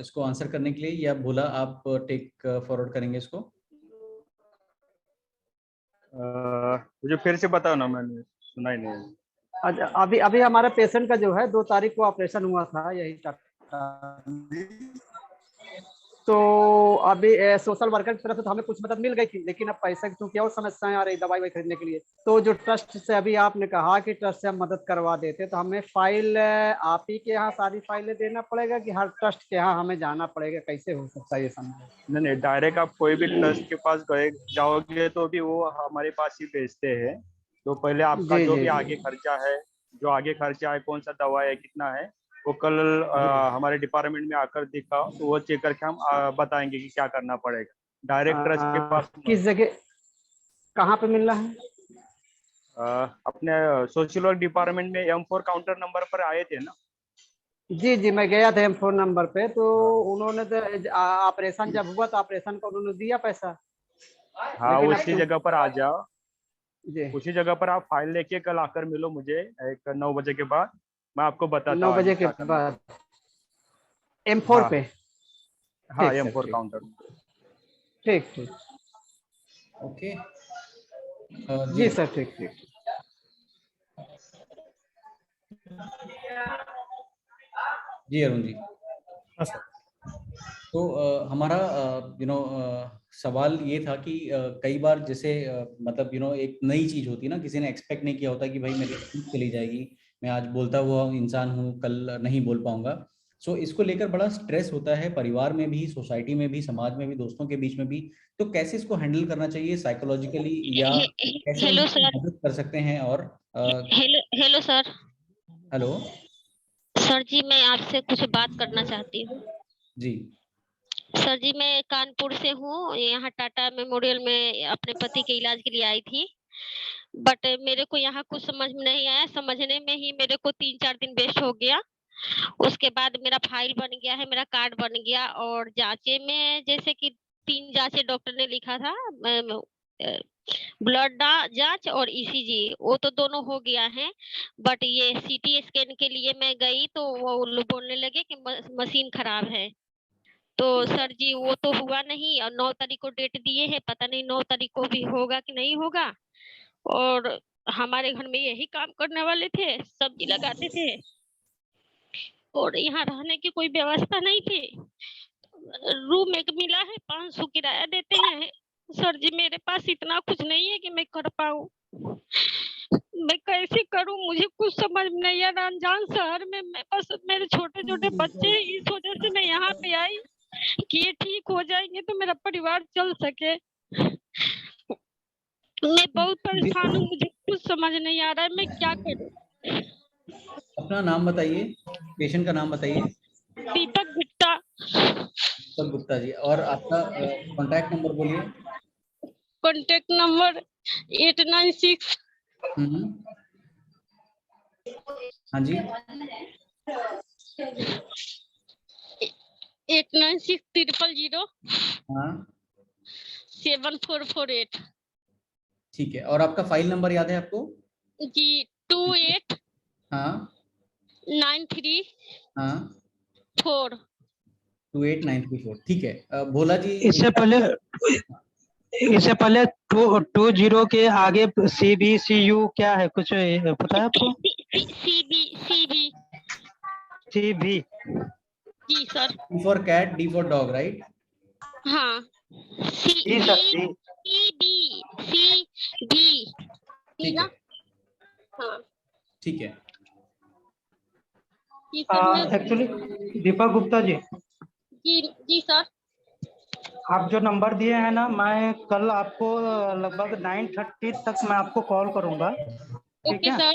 इसको आंसर करने के लिए, या भोला आप टेक फॉरवर्ड करेंगे इसको? मुझे फिर से बताओ ना, मैंने सुना ही नहीं। अच्छा, अभी अभी हमारे पेशेंट का जो है 2 तारीख को ऑपरेशन हुआ था यही टाटा में। तो अभी सोशल वर्कर की तरफ से तो हमें कुछ मदद मिल गई थी, लेकिन अब पैसे की क्योंकि और समस्याएं आ रही दवाई वाई खरीदने के लिए। तो जो ट्रस्ट से अभी आपने कहा कि ट्रस्ट से हम मदद करवा देते, तो हमें फाइल आप ही के यहाँ सारी फाइलें देना पड़ेगा कि हर ट्रस्ट के यहाँ हमें जाना पड़ेगा? कैसे हो सकता है ये समझ? नहीं नहीं, डायरेक्ट आप कोई भी ट्रस्ट के पास गए जाओगे तो भी वो हमारे पास ही भेजते हैं। तो पहले आपका जी जो जी भी जी आगे खर्चा है, जो आगे खर्चा है, कौन सा दवा है, कितना है, वो कल जी। हमारे डिपार्टमेंट में आकर दिखाओ, तो वो चेक करके हम बताएंगे कि क्या करना पड़ेगा। डायरेक्ट ट्रस्ट के पास किस जगह, कहाँ पे मिलना है? अपने सोशल वर्क डिपार्टमेंट में M4 काउंटर नंबर पर आए थे ना। जी जी, मैं गया था M4 नंबर पे, तो हाँ उन्होंने तो ऑपरेशन जब हुआ तो ऑपरेशन का उन्होंने दिया पैसा, हाँ, लेकिन अब उसी जगह पर आ जाओ। जी उसी जगह पर आप फाइल लेके कल आकर मिलो मुझे, एक 9 बजे के बाद। मैं आपको बताता 9 हूँ आगे बजे के क्या करना बाद पड़ेगा। M4 हाँ पे। हाँ, ठीक सर, M4 ठीक काउंटर। ठीक ठीक। ओके। जी जी सर, ठीक ठीक। जी अरुण जी। हाँ सर। तो हमारा सवाल ये था कि कई बार जैसे मतलब एक नई चीज होती है ना, किसी ने एक्सपेक्ट नहीं किया होता कि भाई मेरी स्पीच चली जाएगी, मैं आज बोलता हुआ इंसान हूँ, कल नहीं बोल पाऊंगा। सो इसको लेकर बड़ा स्ट्रेस होता है, परिवार में भी, सोसाइटी में भी, समाज में भी, दोस्तों के बीच में भी। तो कैसे इसको हैंडल करना चाहिए साइकोलॉजिकली, या कैसे हेलो उनकी सर। मदद कर सकते हैं? और hello hello sir. Hello. Sir ji, मैं आपसे कुछ बात करना चाहती हूँ। जी सर जी, मैं कानपुर से हूँ, यहाँ टाटा मेमोरियल में अपने पति के इलाज के लिए आई थी। बट मेरे को यहाँ कुछ समझ में नहीं आया, समझने में ही मेरे को 3-4 दिन वेस्ट हो गया। उसके बाद मेरा फाइल बन गया है, मेरा कार्ड बन गया, और जांचे में जैसे कि 3 जांचे डॉक्टर ने लिखा था, ब्लड जांच और ईसीजी, वो तो दोनों हो गया है। बट ये सीटी स्कैन के लिए मैं गई तो वो लोग बोलने लगे कि मशीन खराब है। तो सर जी, वो तो हुआ नहीं, और 9 तारीख को डेट दिए हैं, पता नहीं 9 तारीख को भी होगा कि नहीं होगा। और हमारे घर में यही काम करने वाले थे, सब्जी लगाते थे, और यहाँ रहने की कोई व्यवस्था नहीं थी। रूम एक मिला है, 500 किराया देते हैं। सर जी, मेरे पास इतना कुछ नहीं है कि मैं कर पाऊँ। मैं कैसे करूं, मुझे कुछ समझ में नहीं आ रहा। अनजान शहर में मैं, बस मेरे छोटे छोटे बच्चे हैं, इस वजह से मैं यहाँ पे आई कि ये ठीक हो जाएंगे तो मेरा परिवार चल सके। मैं बहुत परेशान हूँ, मुझे कुछ समझ नहीं आ रहा है मैं क्या करूँ। अपना नाम बताइए, पेशेंट का नाम बताइए। दीपक गुप्ता। दीपक गुप्ता जी। और आपका कॉन्टैक्ट नंबर बोलिए। Contact number 896। हाँ जी। 896 000 हाँ 7448 ठीक है। और आपका फाइल नंबर याद है आपको? जी। 2893 हाँ हाँ 4। 28934। ठीक है। भोला जी। इससे पहले इससे पहले 20 के आगे CBCU क्या है, कुछ पता है आपको? सीबी। CB। जी sir. D for cat, D for dog, right? हाँ। जी सर, जी। सीबी ठीक ना। है हाँ ठीक है। जी सर। मैं एक्चुअली दीपक गुप्ता जी, जी सर। आप जो नंबर दिए हैं ना, मैं कल आपको लगभग 9:30 तक मैं आपको कॉल करूंगा, ठीक ओके है? सर।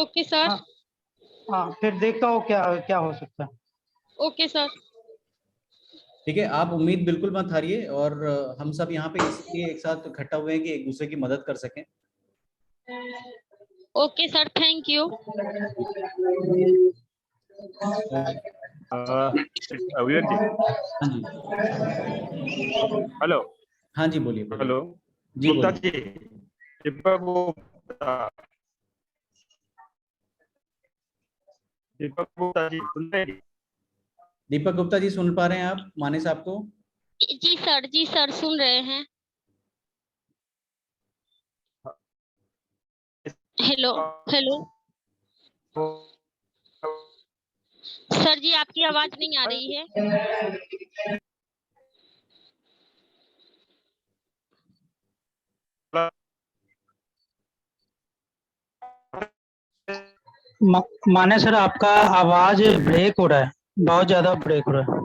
Okay sir. हाँ हाँ, फिर देखता हूँ क्या क्या हो सकता है। Okay sir. ठीक है, आप उम्मीद बिल्कुल मत हारिए। और हम सब यहाँ पे इसलिए एक साथ इकट्ठा हुए हैं कि एक दूसरे की मदद कर सकें। Okay sir, thank you. Vivek ji. हाँ जी। हेलो। हाँ जी, बोलिए बोलिए। हेलो जी गुप्ता बोलिए। जी, दीपक गुप्ता। दीपक गुप्ता जी सुन रहे हैं? दीपक गुप्ता जी सुन पा रहे हैं आप माने साहब को? जी सर सुन रहे हैं। Hello hello. सर जी आपकी आवाज नहीं आ रही है। माने सर आपका आवाज ब्रेक हो रहा है, बहुत ज्यादा ब्रेक हो रहा है।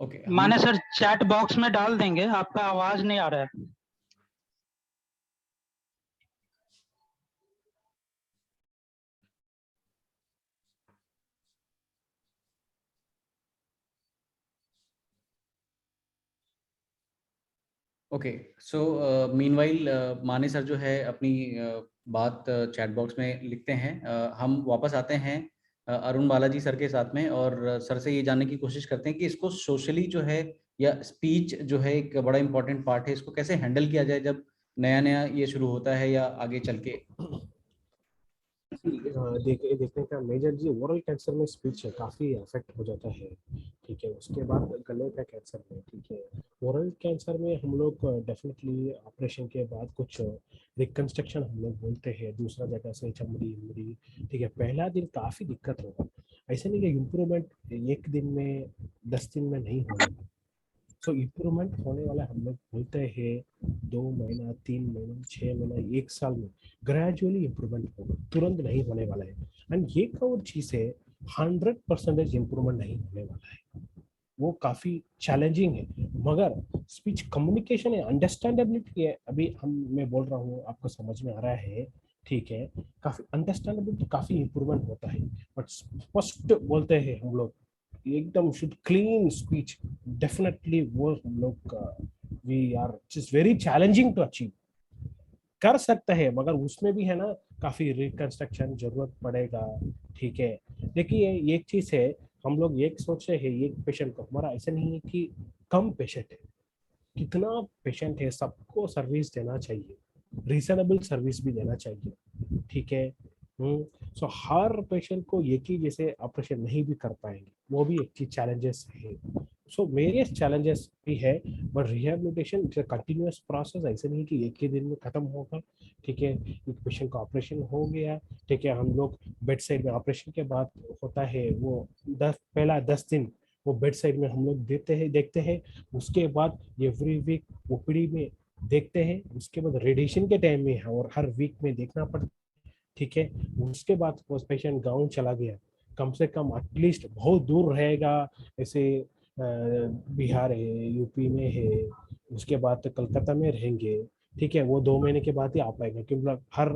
ओके माने सर चैट बॉक्स में डाल देंगे, आपका आवाज नहीं आ रहा है। ओके सो मीनवाइल माने सर जो है अपनी बात चैट बॉक्स में लिखते हैं। हम वापस आते हैं अरुण बालाजी सर के साथ में और सर से ये जानने की कोशिश करते हैं कि इसको सोशली जो है या स्पीच जो है एक बड़ा इंपॉर्टेंट पार्ट है, इसको कैसे हैंडल किया जाए जब नया नया ये शुरू होता है या आगे चल के। देखने का मेजर जी ओरल कैंसर में स्पीच काफ़ी अफेक्ट हो जाता है, ठीक है। उसके बाद गले का कैंसर में, ठीक है। ओरल कैंसर में हम लोग डेफिनेटली ऑपरेशन के बाद कुछ रिकंस्ट्रक्शन हम लोग बोलते हैं, दूसरा जगह से चमड़ी उमड़ी, ठीक है। पहला दिन काफ़ी दिक्कत होगा, ऐसे नहीं कि इम्प्रूवमेंट एक दिन में 10 दिन में नहीं होगा। सो इम्प्रूवमेंट होने वाला हम लोग बोलते हैं 2 महीना, 3 महीना, 6 महीना, 1 साल में ग्रेजुअली इम्प्रूवमेंट होगा, तुरंत नहीं होने वाला है। एंड ये और चीज़ है 100% इम्प्रूवमेंट नहीं होने वाला है, वो काफ़ी चैलेंजिंग है। मगर स्पीच कम्युनिकेशन है, अंडरस्टैंडेबिलिटी है, अभी मैं बोल रहा हूँ आपको समझ में आ रहा है, ठीक है। काफ़ी अंडरस्टैंडेबिलिटी, काफ़ी इम्प्रूवमेंट होता है। बट स्पष्ट बोलते हैं हम लोग, एकदम शुड क्लीन स्पीच, डेफिनेटली वो हम लोग we are it's very challenging to achieve. कर सकते हैं मगर उसमें भी है ना काफी रिकंस्ट्रक्शन जरूरत पड़ेगा, ठीक है। देखिए एक चीज है, हम लोग एक सोचते हैं एक पेशेंट को, हमारा ऐसा नहीं है कि कम पेशेंट है, कितना पेशेंट है सबको सर्विस देना चाहिए, रीजनेबल सर्विस भी देना चाहिए, ठीक है। सो हर पेशेंट को एक ही जैसे ऑपरेशन नहीं भी कर पाएंगे, वो भी एक चीज चैलेंजेस है। सो वेरियस चैलेंजेस भी है, but rehabilitation it's a continuous process, ऐसे नहीं कि एक ही दिन में खत्म होगा, ठीक है। एक पेशेंट का ऑपरेशन हो गया, ठीक है, हम लोग बेड साइड में ऑपरेशन के बाद होता है वो पहला 10 दिन वो बेड साइड में हम लोग देखते हैं। उसके बाद एवरी वीक ओपीडी में देखते हैं, उसके बाद रेडिएशन के टाइम में और हर वीक में देखना पड़ता, ठीक है। उसके बाद वो पेशेंट गाँव चला गया, कम से कम एटलीस्ट बहुत दूर रहेगा, ऐसे बिहार है, यूपी में है, उसके बाद तो कलकत्ता में रहेंगे, ठीक है। वो 2 महीने के बाद ही आ पाएगा, क्योंकि हर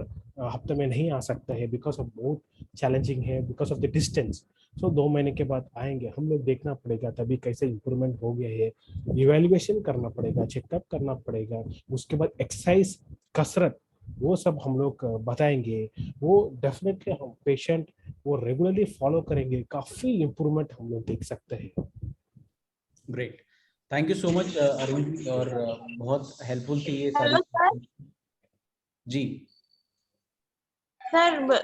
हफ्ते में नहीं आ सकता है, बिकॉज ऑफ बहुत चैलेंजिंग है, बिकॉज ऑफ द डिस्टेंस। सो 2 महीने के बाद आएंगे, हम लोग देखना पड़ेगा तभी कैसे इम्प्रूवमेंट हो गया है, इवेल्युएशन करना पड़ेगा, चेकअप करना पड़ेगा, उसके बाद एक्सरसाइज, कसरत, वो सब हम लोग बताएंगे। वो डेफिनेटली हम पेशेंट वो रेगुलरली फॉलो करेंगे, काफी इम्प्रूवमेंट हम लोग देख सकते हैं। Great, thank you so much Arun ji, और बहुत हेल्पफुल थी ये सारी। Hello sir. जी सर मैं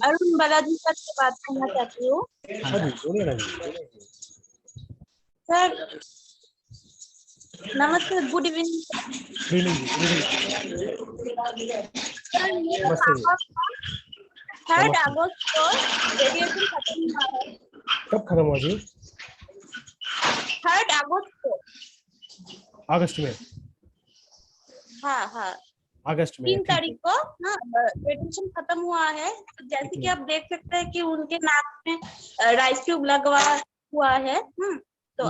अरुण बालाजी सर से बात करना चाहती हूँ। हाँ जी बोलिए ना जी। सर नमस्ते, गुड इवनिंग। सर मेरे पापा का 3 अगस्त को रेडिएशन खत्म हुआ है। कब खत्म हुआ जी? 3 अगस्त को। अगस्त में? हाँ हाँ अगस्त में 3 तारीख को हाँ रेडिएशन खत्म हुआ है। जैसे कि आप देख सकते हैं कि उनके नाक में राइस ट्यूब लगवा हुआ है। तो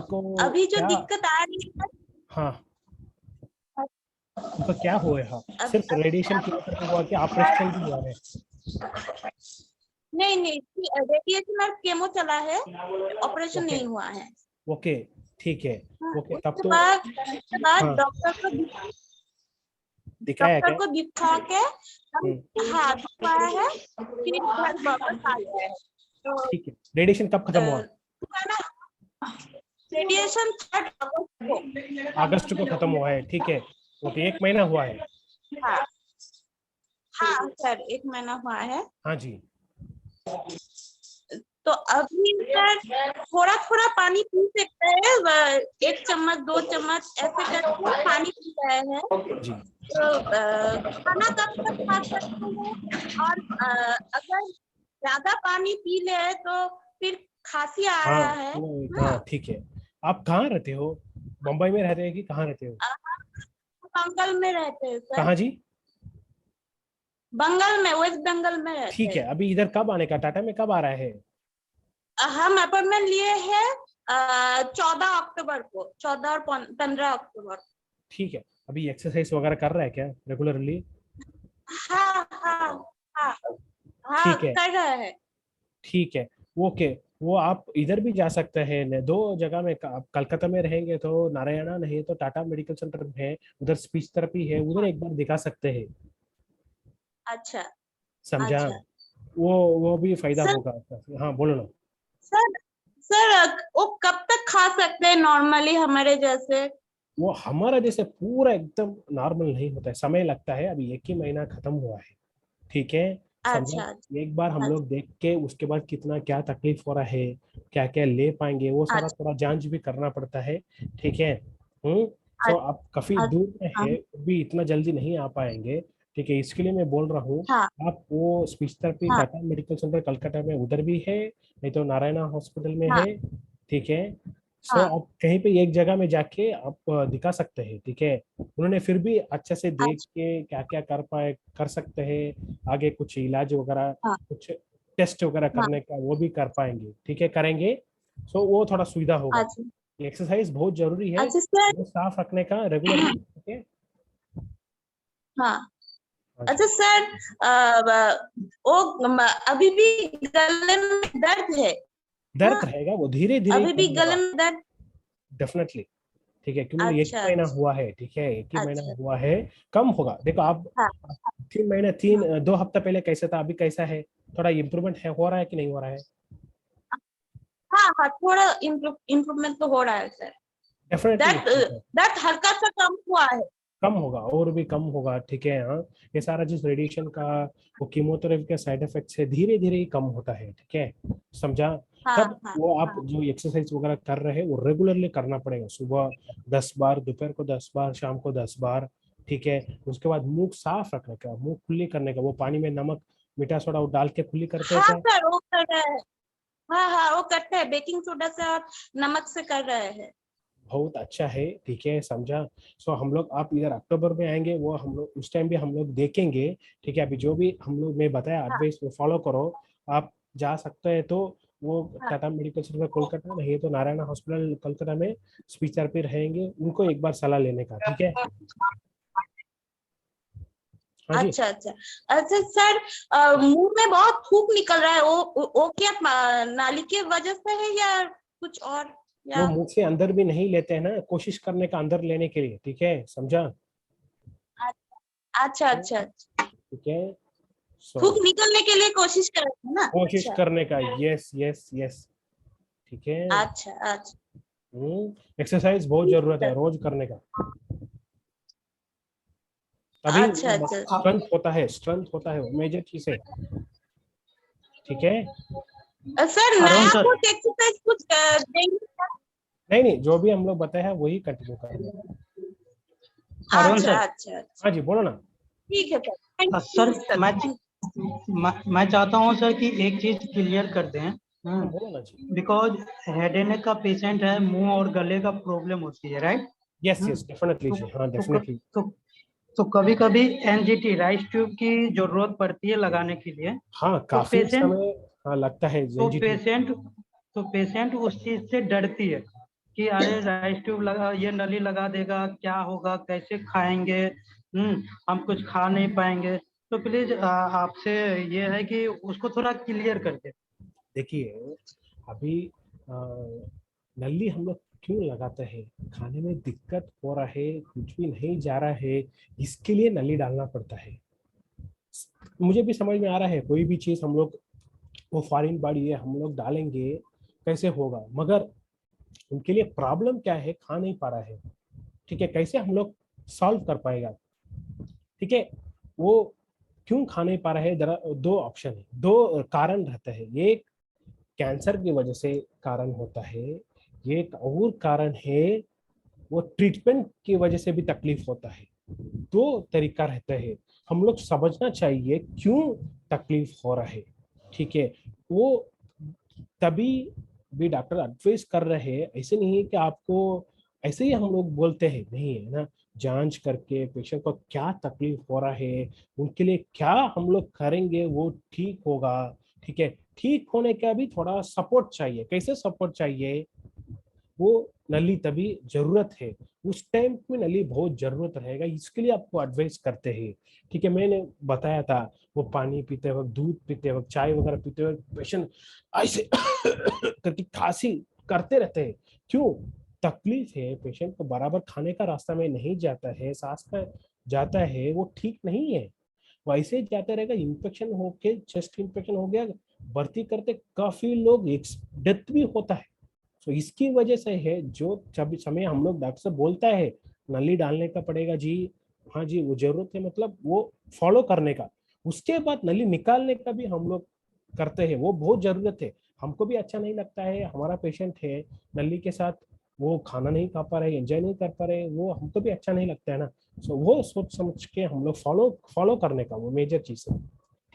अभी जो दिक्कत आ रही है, हाँ तो क्या हुआ है? सिर्फ रेडिएशन की वजह से हुआ कि ऑपरेशन भी हुआ है? नहीं रेडिएशन और केमो चला है, ऑपरेशन नहीं हुआ है। ओके ठीक है। ओके तब तो डॉक्टर को दिखाया दिखा के हाँ दिखाया है, फिर घर वापस आ गया है। ठीक है, रेडिएशन कब खत्म हुआ? रेडिएशन 3 अगस्त को खत्म हुआ है, ठीक है, ओके, 1 महीना हुआ है। हाँ हाँ सर, 1 महीना हुआ है। हाँ जी। तो अभी सर थोड़ा थोड़ा पानी पी सकते हैं, 1 चम्मच 2 चम्मच ऐसे करके पानी पी रहे हैं। जी। तो खाना कब तक खा सकते हैं, और अगर ज्यादा पानी पी ले तो फिर खांसी आ रहा है। हाँ ठीक है। आप कहाँ रहते हो? मुंबई में रहते हैं कि कहाँ रहते हो? बंगाल में रहते हैं सर। कहाँ जी? बंगाल में, वेस्ट बंगाल में रहते ठीक है, हैं। अभी इधर कब आने का, टाटा में कब आ रहा है? हम अपॉइंटमेंट लिए हैं 14 अक्टूबर को, 14 और 15 अक्टूबर। ठीक है, अभी एक्सरसाइज वगैरह कर रहा है क्या रेगुलरली? हाँ हाँ हाँ हाँ ठीक है, कर रहे हैं। ठीक है, ओके। वो आप इधर भी जा सकते हैं, 2 जगह में। आप कलकत्ता में रहेंगे तो नारायणा, नहीं तो टाटा मेडिकल सेंटर में है, उधर स्पीच थेरेपी है, उधर एक बार दिखा सकते हैं। अच्छा समझा? अच्छा वो भी फायदा सर। होगा। हाँ बोलो ना। सर सर वो कब तक खा सकते हैं नॉर्मली हमारे जैसे? वो हमारा जैसे पूरा एकदम नॉर्मल नहीं होता है, समय लगता है। अभी 1 ही महीना खत्म हुआ है, ठीक है, समझा? अच्छा एक बार हम लोग देख के उसके बाद कितना क्या तकलीफ हो रहा है, क्या क्या ले पाएंगे, वो सारा अच्छा थोड़ा जांच भी करना पड़ता है, ठीक है। सो अच्छा आप काफी दूर में है, भी इतना जल्दी नहीं आ पाएंगे, ठीक है, इसके लिए मैं बोल रहा हूँ। हाँ आप वो स्पीच थेरेपी हाँ टाटा मेडिकल सेंटर कलकत्ता में उधर भी है, नहीं तो नारायणा हॉस्पिटल में हाँ है, ठीक है। सो हाँ आप कहीं पे एक जगह में जाके आप दिखा सकते हैं, ठीक है। उन्होंने फिर भी अच्छे से देख अच्छा के क्या क्या कर सकते हैं, आगे कुछ इलाज वगैरह, हाँ कुछ टेस्ट वगैरह हाँ करने का वो भी कर पाएंगे, ठीक है, करेंगे। सो वो थोड़ा सुविधा होगा। अच्छा एक्सरसाइज बहुत जरूरी है, अच्छा सर। वो साफ रखने का रेगुलरली, ठीक है। हाँ हाँ जी। अच्छा सर, वो अभी भी गले में दर्द है। दर्द हाँ रहेगा, वो धीरे धीरे अभी भी कम गले होगा, में दर्द। डेफिनेटली, ठीक है, क्योंकि 1 ही अच्छा महीना अच्छा हुआ है, ठीक है, 1 ही महीना अच्छा हुआ है, कम होगा। देखो आप हाँ 3 महीने, 2 हफ्ता पहले कैसा था, अभी कैसा है, थोड़ा इम्प्रूवमेंट है, हो रहा है कि नहीं हो रहा है? हाँ हाँ थोड़ा इम्प्रूवमेंट तो हो रहा है सर। डेफिनेटली दर्द दर्द हल्का सा कम हुआ है। कम होगा, और भी कम होगा, ठीक है। हाँ, ये सारा जिस रेडिएशन का, वो कीमोथेरेपी का साइड इफेक्ट से धीरे धीरे ही कम होता है, ठीक है, समझा? हाँ तब हाँ वो आप हाँ जो एक्सरसाइज वगैरह कर रहे हैं वो रेगुलरली करना पड़ेगा, सुबह 10 बार, दोपहर को 10 बार, शाम को 10 बार, ठीक है। उसके बाद मुंह साफ रखने का, मुंह खुली करने का, वो पानी में नमक मीठा सोडा वो डाल के खुली करते हैं हाँ क्या? सर वो कर रहे हैं। हाँ हाँ वो करते हैं, बेकिंग सोडा से और नमक से कर रहे हैं। बहुत अच्छा है, ठीक है, समझा? सो हम लोग, आप इधर अक्टूबर में आएंगे, वो हम लोग उस टाइम भी हम लोग देखेंगे, ठीक है। अभी जो भी हम लोग मैं बताया हाँ एडवाइस वो फॉलो करो। आप जा सकते हैं तो वो हाँ टाटा मेडिकल सेंटर कोलकाता, नहीं तो नारायण हॉस्पिटल कोलकाता में स्पीच थेरेपी रहेंगे, उनको एक बार सलाह लेने का, ठीक है। हाँ जी। अच्छा अच्छा अच्छा सर, मुंह में बहुत थूक निकल रहा है, वो क्या नाली के वजह से है या कुछ और, वो या? मुंह से अंदर भी नहीं लेते हैं ना, कोशिश करने का अंदर लेने के लिए, ठीक है, समझा? अच्छा अच्छा अच्छा ठीक है, सो थूक निकलने के लिए कोशिश कर रहे हैं ना? कोशिश अच्छा करने का, यस यस यस, ठीक है। अच्छा अच्छा एक्सरसाइज बहुत ठीक जरूरत है है सर। रोज करने का, तभी अच्छा अच्छा स्ट्रेंथ होता है, वो मेजर चीज है, ठीक है। सर अरुण नया सर, कुछ एक्सरसाइज कुछ देंगे क्या? नहीं नहीं, जो भी हम लोग बताए हैं वही कंटिन्यू करना है। अरुण अच्छा सर, अच्छा अच्छा हाँ जी, बोलो ना। ठीक है sir, thank sir you sir. मैं चाहता हूँ सर कि एक चीज क्लियर कर दें। हाँ बोलो ना जी। बिकॉज हेड एंड नेक का पेशेंट है, मुंह और गले का प्रॉब्लम होती है, राइट? यस यस, डेफिनेटली तो जी, हाँ तो डेफिनेटली। तो तो कभी कभी एनजीटी राइस ट्यूब की जरूरत पड़ती है लगाने के लिए। हाँ तो काफी पेशेंट समय, हाँ लगता है तो एनजीटी। पेशेंट तो पेशेंट उस चीज से डरती है कि अरे राइस ट्यूब लगा, ये नली लगा देगा, क्या होगा, कैसे खाएंगे, हम कुछ खा नहीं पाएंगे। तो प्लीज आपसे ये है कि उसको थोड़ा क्लियर कर दे। देखिए, अभी नली हम लोग क्यों लगाते हैं? खाने में दिक्कत हो रहा है, कुछ भी नहीं जा रहा है, इसके लिए नली डालना पड़ता है। मुझे भी समझ में आ रहा है, कोई भी चीज हम लोग वो फॉरेन बॉडी है, हम लोग डालेंगे कैसे होगा? मगर उनके लिए प्रॉब्लम क्या है, खा नहीं पा रहा है, ठीक है, कैसे हम लोग सॉल्व कर पाएगा? ठीक है, वो क्यों खा नहीं पा रहा है? दो ऑप्शन है, दो कारण रहता है। एक कैंसर की वजह से कारण होता है, एक और कारण है वो ट्रीटमेंट की वजह से भी तकलीफ होता है। दो तरीका रहता है, हम लोग समझना चाहिए क्यों तकलीफ हो रहा है, ठीक है। वो तभी भी डॉक्टर एडवाइस कर रहे हैं, ऐसे नहीं है कि आपको ऐसे ही हम लोग बोलते हैं, नहीं है ना, जांच करके पेशेंट को क्या तकलीफ हो रहा है, उनके लिए क्या हम लोग करेंगे वो ठीक होगा, ठीक है। ठीक होने का भी थोड़ा सपोर्ट चाहिए। कैसे सपोर्ट चाहिए? वो नली तभी जरूरत है, उस टाइम में नली बहुत जरूरत रहेगा, इसके लिए आपको एडवाइस करते हैं, ठीक है। मैंने बताया था, वो पानी पीते वक्त, दूध पीते वक्त, चाय वगैरह पीते वक्त पेशेंट ऐसे करके खांसी करते रहते हैं। क्यों? तकलीफ है, पेशेंट को बराबर खाने का रास्ता में नहीं जाता है, सांस का जाता है, वो ठीक नहीं है, वैसे जाते रहेगा, इन्फेक्शन होके चेस्ट इन्फेक्शन हो गया, भर्ती करते काफी लोग डेथ भी होता है। तो इसकी वजह से है, जो जब समय हम लोग डॉक्टर से बोलता है नली डालने का पड़ेगा जी, हाँ जी वो जरूरत है, मतलब वो फॉलो करने का, उसके बाद नली निकालने का भी हम लोग करते हैं, वो बहुत जरूरत है। हमको भी अच्छा नहीं लगता है, हमारा पेशेंट है नली के साथ, वो खाना नहीं खा पा रहे, एंजॉय नहीं कर पा रहे, वो हमको भी अच्छा नहीं लगता है ना। सो वो सोच समझ के हम लोग फॉलो फॉलो करने का वो मेजर चीज है,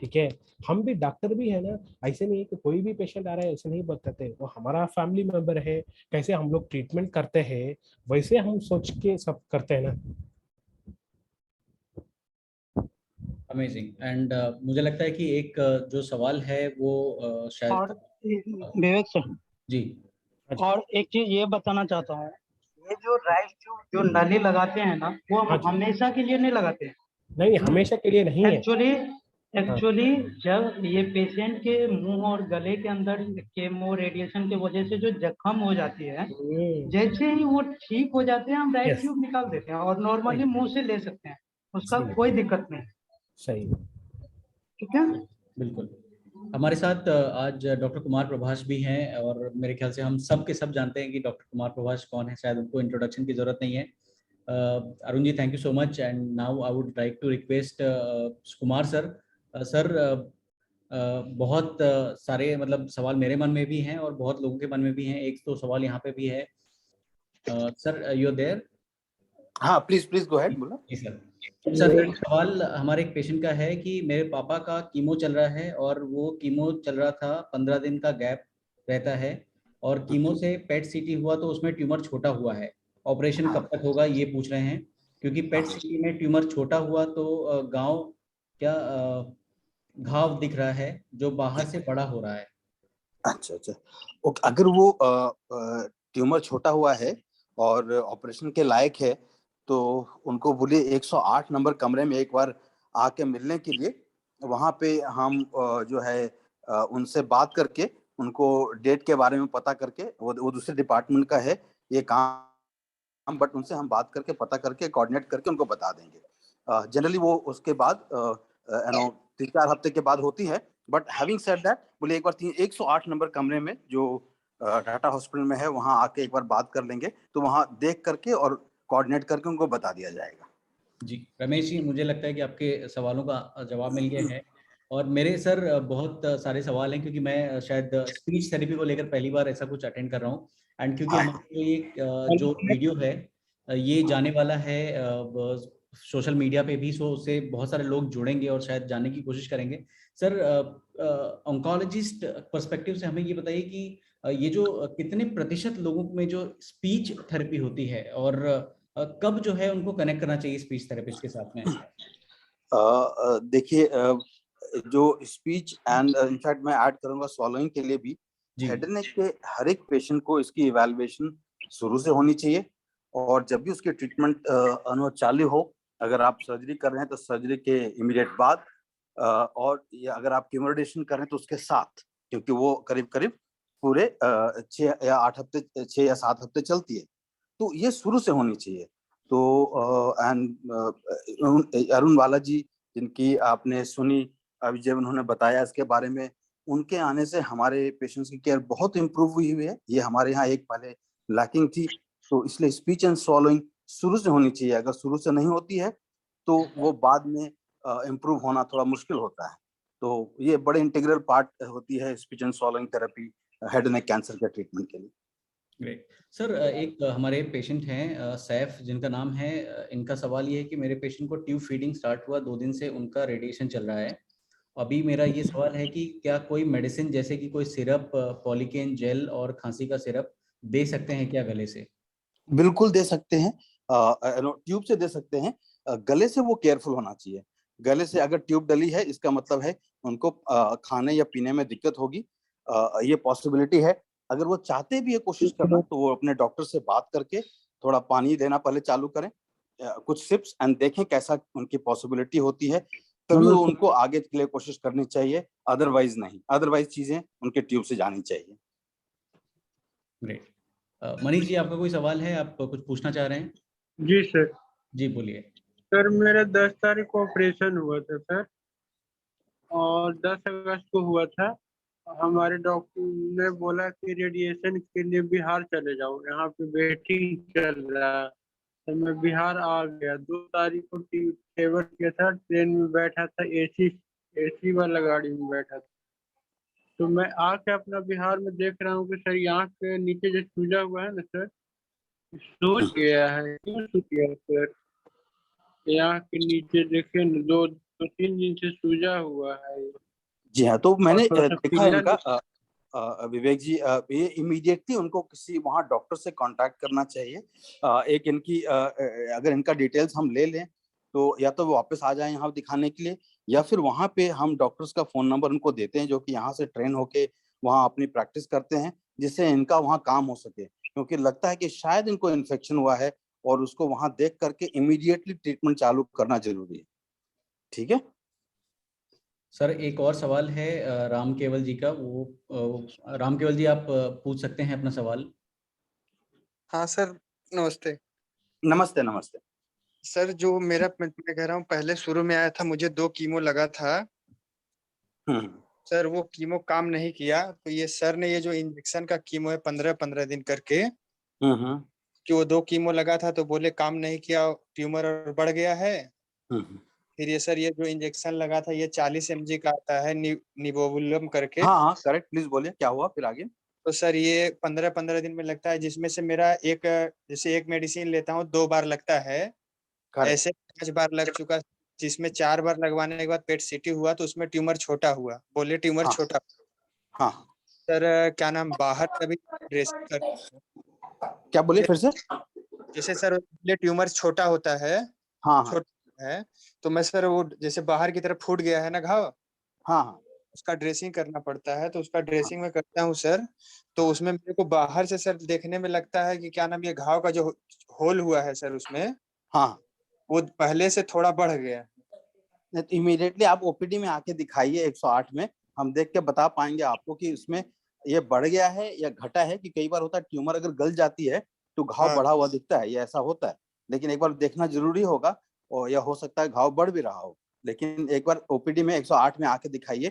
ठीक है। हम भी डॉक्टर भी है ना, ऐसे नहीं कि कोई भी पेशेंट आ रहा है ऐसे नहीं बताते, वो हमारा फैमिली मेंबर है, कैसे हम लोग ट्रीटमेंट करते हैं वैसे हम सोच के सब करते हैं ना। अमेजिंग। एंड मुझे लगता है कि एक जो सवाल है वो शायद और विवेक सर जी, और एक चीज ये बताना चाहता हूँ, ये जो राइस ट्यूब जो नली लगाते हैं ना, वो हाँ हम जी। हमेशा के लिए नहीं लगाते हैं। नहीं, हमेशा के लिए नहीं है। एक्चुअली जब ये पेशेंट के मुंह और गले के अंदर केमो रेडिएशन की वजह से जो जख्म हो जाती है, जैसे ही वो ठीक हो जाते हैं हम राइट Yes. ट्यूब निकाल देते हैं और नॉर्मली मुंह से ले सकते हैं, उसका सही। कोई दिक्कत नहीं। सही, ठीक है, बिल्कुल। हमारे साथ आज डॉक्टर कुमार प्रभाष भी हैं, और मेरे ख्याल से हम सब के सब जानते हैं कि डॉक्टर कुमार प्रभाष कौन है, शायद उनको इंट्रोडक्शन की जरूरत नहीं है। Arun ji, thank you so much. And now I would like to request Kumar sir. Sir, बहुत सारे मतलब सवाल मेरे मन में भी हैं और बहुत लोगों के मन में भी हैं, एक तो सवाल यहाँ पे भी है। Sir, you are there? हाँ, प्लीज प्लीज गो अहेड, बोलो। जी सर। सर, एक सवाल हमारे एक पेशेंट का है कि मेरे पापा का कीमो चल रहा है और वो कीमो चल रहा था, 15 दिन का गैप रहता है, और कीमो से पेट सीटी हुआ तो उसमें ट्यूमर छोटा हुआ है, ऑपरेशन कब तक होगा ये पूछ रहे हैं, क्योंकि पेट सीटी में ट्यूमर छोटा हुआ तो घाव दिख रहा है जो बाहर से बड़ा हो रहा है। अच्छा अच्छा, ओके। अगर वो ट्यूमर छोटा हुआ है और ऑपरेशन के लायक है तो उनको बोलिए 108 नंबर कमरे में एक बार आके मिलने के लिए। वहाँ पे हम जो है उनसे बात करके उनको डेट के बारे में पता करके, वो दूसरे डिपार्टमेंट का है ये काम, बट उनसे हम बात करके पता करके कोऑर्डिनेट करके उनको बता देंगे। जनरली वो उसके बाद 3-4 हफ्ते के बाद होती है। बट हैविंग सेड दैट, बोले एक बार 108 नंबर कमरे में जो टाटा हॉस्पिटल में है वहां आके एक बार बात कर लेंगे, तो वहां देख करके और कोऑर्डिनेट करके उनको बता दिया जाएगा। जी रमेश जी, मुझे लगता है कि आपके सवालों का जवाब मिल गया है। और मेरे सर बहुत सारे सवाल हैं, क्योंकि मैं शायद स्पीच थेरेपी को लेकर पहली बार ऐसा कुछ अटेंड कर रहा हूँ। एंड क्योंकि हमारा ये जो वीडियो है ये जाने वाला है सोशल मीडिया पे भी, सो उससे बहुत सारे लोग जुड़ेंगे और शायद जानने की कोशिश करेंगे। सर, ऑन्कोलॉजिस्ट पर्सपेक्टिव से हमें ये बताइए कि ये जो कितने प्रतिशत लोगों में जो स्पीच थेरेपी होती है और कब जो है उनको कनेक्ट करना चाहिए स्पीच थेरेपिस्ट के साथ में? देखिए, जो स्पीच एंड इनफैक्ट मैं ऐड करूंगा swallowing के लिए भी, हेड नेक के हर एक पेशेंट को इसकी इवैल्यूएशन शुरू से होनी चाहिए, और जब भी उसकी ट्रीटमेंट चालू हो, अगर आप सर्जरी कर रहे हैं तो सर्जरी के इमीडिएट बाद, और या अगर आप कीमो रेडिएशन कर रहे हैं तो उसके साथ, क्योंकि वो करीब करीब पूरे 6 या 8 हफ्ते, 6 या 7 हफ्ते चलती है, तो ये शुरू से होनी चाहिए। तो अरुण वाला जी, जिनकी आपने सुनी अभी जब उन्होंने बताया इसके बारे में, उनके आने से हमारे पेशेंट्स की केयर बहुत इम्प्रूव हुई है। ये हमारे यहाँ एक पहले लैकिंग थी, तो इसलिए स्पीच एंड स्वॉलोइंग शुरू से होनी चाहिए। अगर शुरू से नहीं होती है तो वो बाद में इम्प्रूव होना थोड़ा मुश्किल होता है। तो ये बड़े इंटीग्रल पार्ट होती है speech and swallowing therapy head neck cancer के ट्रीटमेंट के लिए। ग्रेट सर, एक हमारे पेशेंट हैं सैफ, जिनका नाम है। इनका सवाल ये है कि मेरे पेशेंट को ट्यूब फीडिंग स्टार्ट हुआ, 2 दिन से उनका रेडिएशन चल रहा है। अभी मेरा ये सवाल है कि क्या कोई मेडिसिन जैसे कि कोई सिरप, पॉलीकेन जेल और खांसी का सिरप दे सकते हैं क्या गले से? बिल्कुल दे सकते हैं, ट्यूब से दे सकते हैं। गले से वो केयरफुल होना चाहिए। गले से अगर ट्यूब डली है इसका मतलब है उनको खाने या पीने में दिक्कत होगी, ये पॉसिबिलिटी है। अगर वो चाहते भी है कोशिश करना तो वो अपने डॉक्टर से बात करके थोड़ा पानी देना पहले चालू करें, कुछ सिप्स, एंड देखें कैसा उनकी पॉसिबिलिटी होती है, तभी वो उनको आगे के लिए कोशिश करनी चाहिए, अदरवाइज नहीं। अदरवाइज चीजें उनके ट्यूब से जानी चाहिए। ग्रेट। मनीष जी, आपका कोई सवाल है, आप कुछ पूछना चाह रहे हैं? जी सर। जी बोलिए। सर मेरा 10 तारीख को ऑपरेशन हुआ था सर, और 10 अगस्त को हुआ था। हमारे डॉक्टर ने बोला कि रेडिएशन के लिए बिहार चले जाओ, यहाँ पे वेटिंग चल रहा है। तो मैं बिहार आ गया। 2 तारीख को ट्रेवल किया था, ट्रेन में बैठा था, एसी वाला गाड़ी में बैठा था। तो मैं आके अपना बिहार में देख रहा हूँ कि सर यहाँ के नीचे जो सूजा हुआ है ना सर, सूज गया है। क्यों सूज गया है सर? यहाँ के नीचे देखिए न, 2-3 दिन से सूजा हुआ है। जी हाँ, तो मैंने देखा है पीला इनका विवेक जी, ये इमीडिएटली उनको किसी वहाँ डॉक्टर से कांटेक्ट करना चाहिए। एक इनकी अगर इनका डिटेल्स हम ले लें तो या तो वो वापस आ जाए यहाँ दिखाने के लिए, या फिर वहाँ पे हम डॉक्टर्स का फोन नंबर उनको देते हैं जो कि यहाँ से ट्रेन होके वहाँ अपनी प्रैक्टिस करते हैं, जिससे इनका वहाँ काम हो सके। क्योंकि लगता है कि शायद इनको इन्फेक्शन हुआ है और उसको वहाँ देख करके इमीडिएटली ट्रीटमेंट चालू करना जरूरी है। ठीक है सर, एक और सवाल है राम केवल जी का। वो राम केवल जी, आप पूछ सकते हैं अपना सवाल। हाँ सर, नमस्ते। नमस्ते। नमस्ते सर, जो मेरा मैं कह रहा हूँ, पहले शुरू में आया था, मुझे 2 कीमो लगा था। सर वो कीमो काम नहीं किया, तो ये सर ने ये जो इंजेक्शन का कीमो है 15-15 दिन करके, कि वो 2 कीमो लगा था तो बोले काम नहीं किया, ट्यूमर और बढ़ गया है। फिर ये सर, ये जो इंजेक्शन लगा था ये 40 mg का आता है, निबोवुलम करके। हाँ, करेक्ट। प्लीज बोलिए क्या हुआ फिर आगे। तो सर ये 15-15 दिन में लगता है, जिसमें से मेरा जैसे एक मेडिसिन लेता हूँ 2 बार लगता है, ऐसे 5 बार लग चुका, जिसमें 4 बार लगवाने के बाद पेट सीटी हुआ तो उसमें ट्यूमर छोटा हुआ, बोले ट्यूमर छोटा। हाँ सर क्या नाम, बाहर कभी ड्रेसिंग कर, क्या बोलिए फिर से। जैसे सर ये ट्यूमर छोटा होता है, हाँ छोटा है, तो मैं सर वो जैसे बाहर की तरफ फूट गया है ना घाव, हाँ उसका ड्रेसिंग करना पड़ता है, तो उसका ड्रेसिंग में करता हूँ सर। तो उसमें मेरे को बाहर से सर देखने में लगता है कि क्या नाम, ये घाव का जो होल हुआ है सर उसमें, हाँ, वो पहले से थोड़ा बढ़ गया। नहीं तो इमीडिएटली आप ओपीडी में आके दिखाइए 108 में, हम देख के बता पाएंगे आपको कि उसमें ये बढ़ गया है या घटा है। कि कई बार होता है ट्यूमर अगर गल जाती है तो घाव बढ़ा हुआ दिखता है, ये ऐसा होता है, लेकिन एक बार देखना जरूरी होगा। और या हो सकता है घाव बढ़ भी रहा हो, लेकिन एक बार ओपीडी में 108 में आके दिखाइए।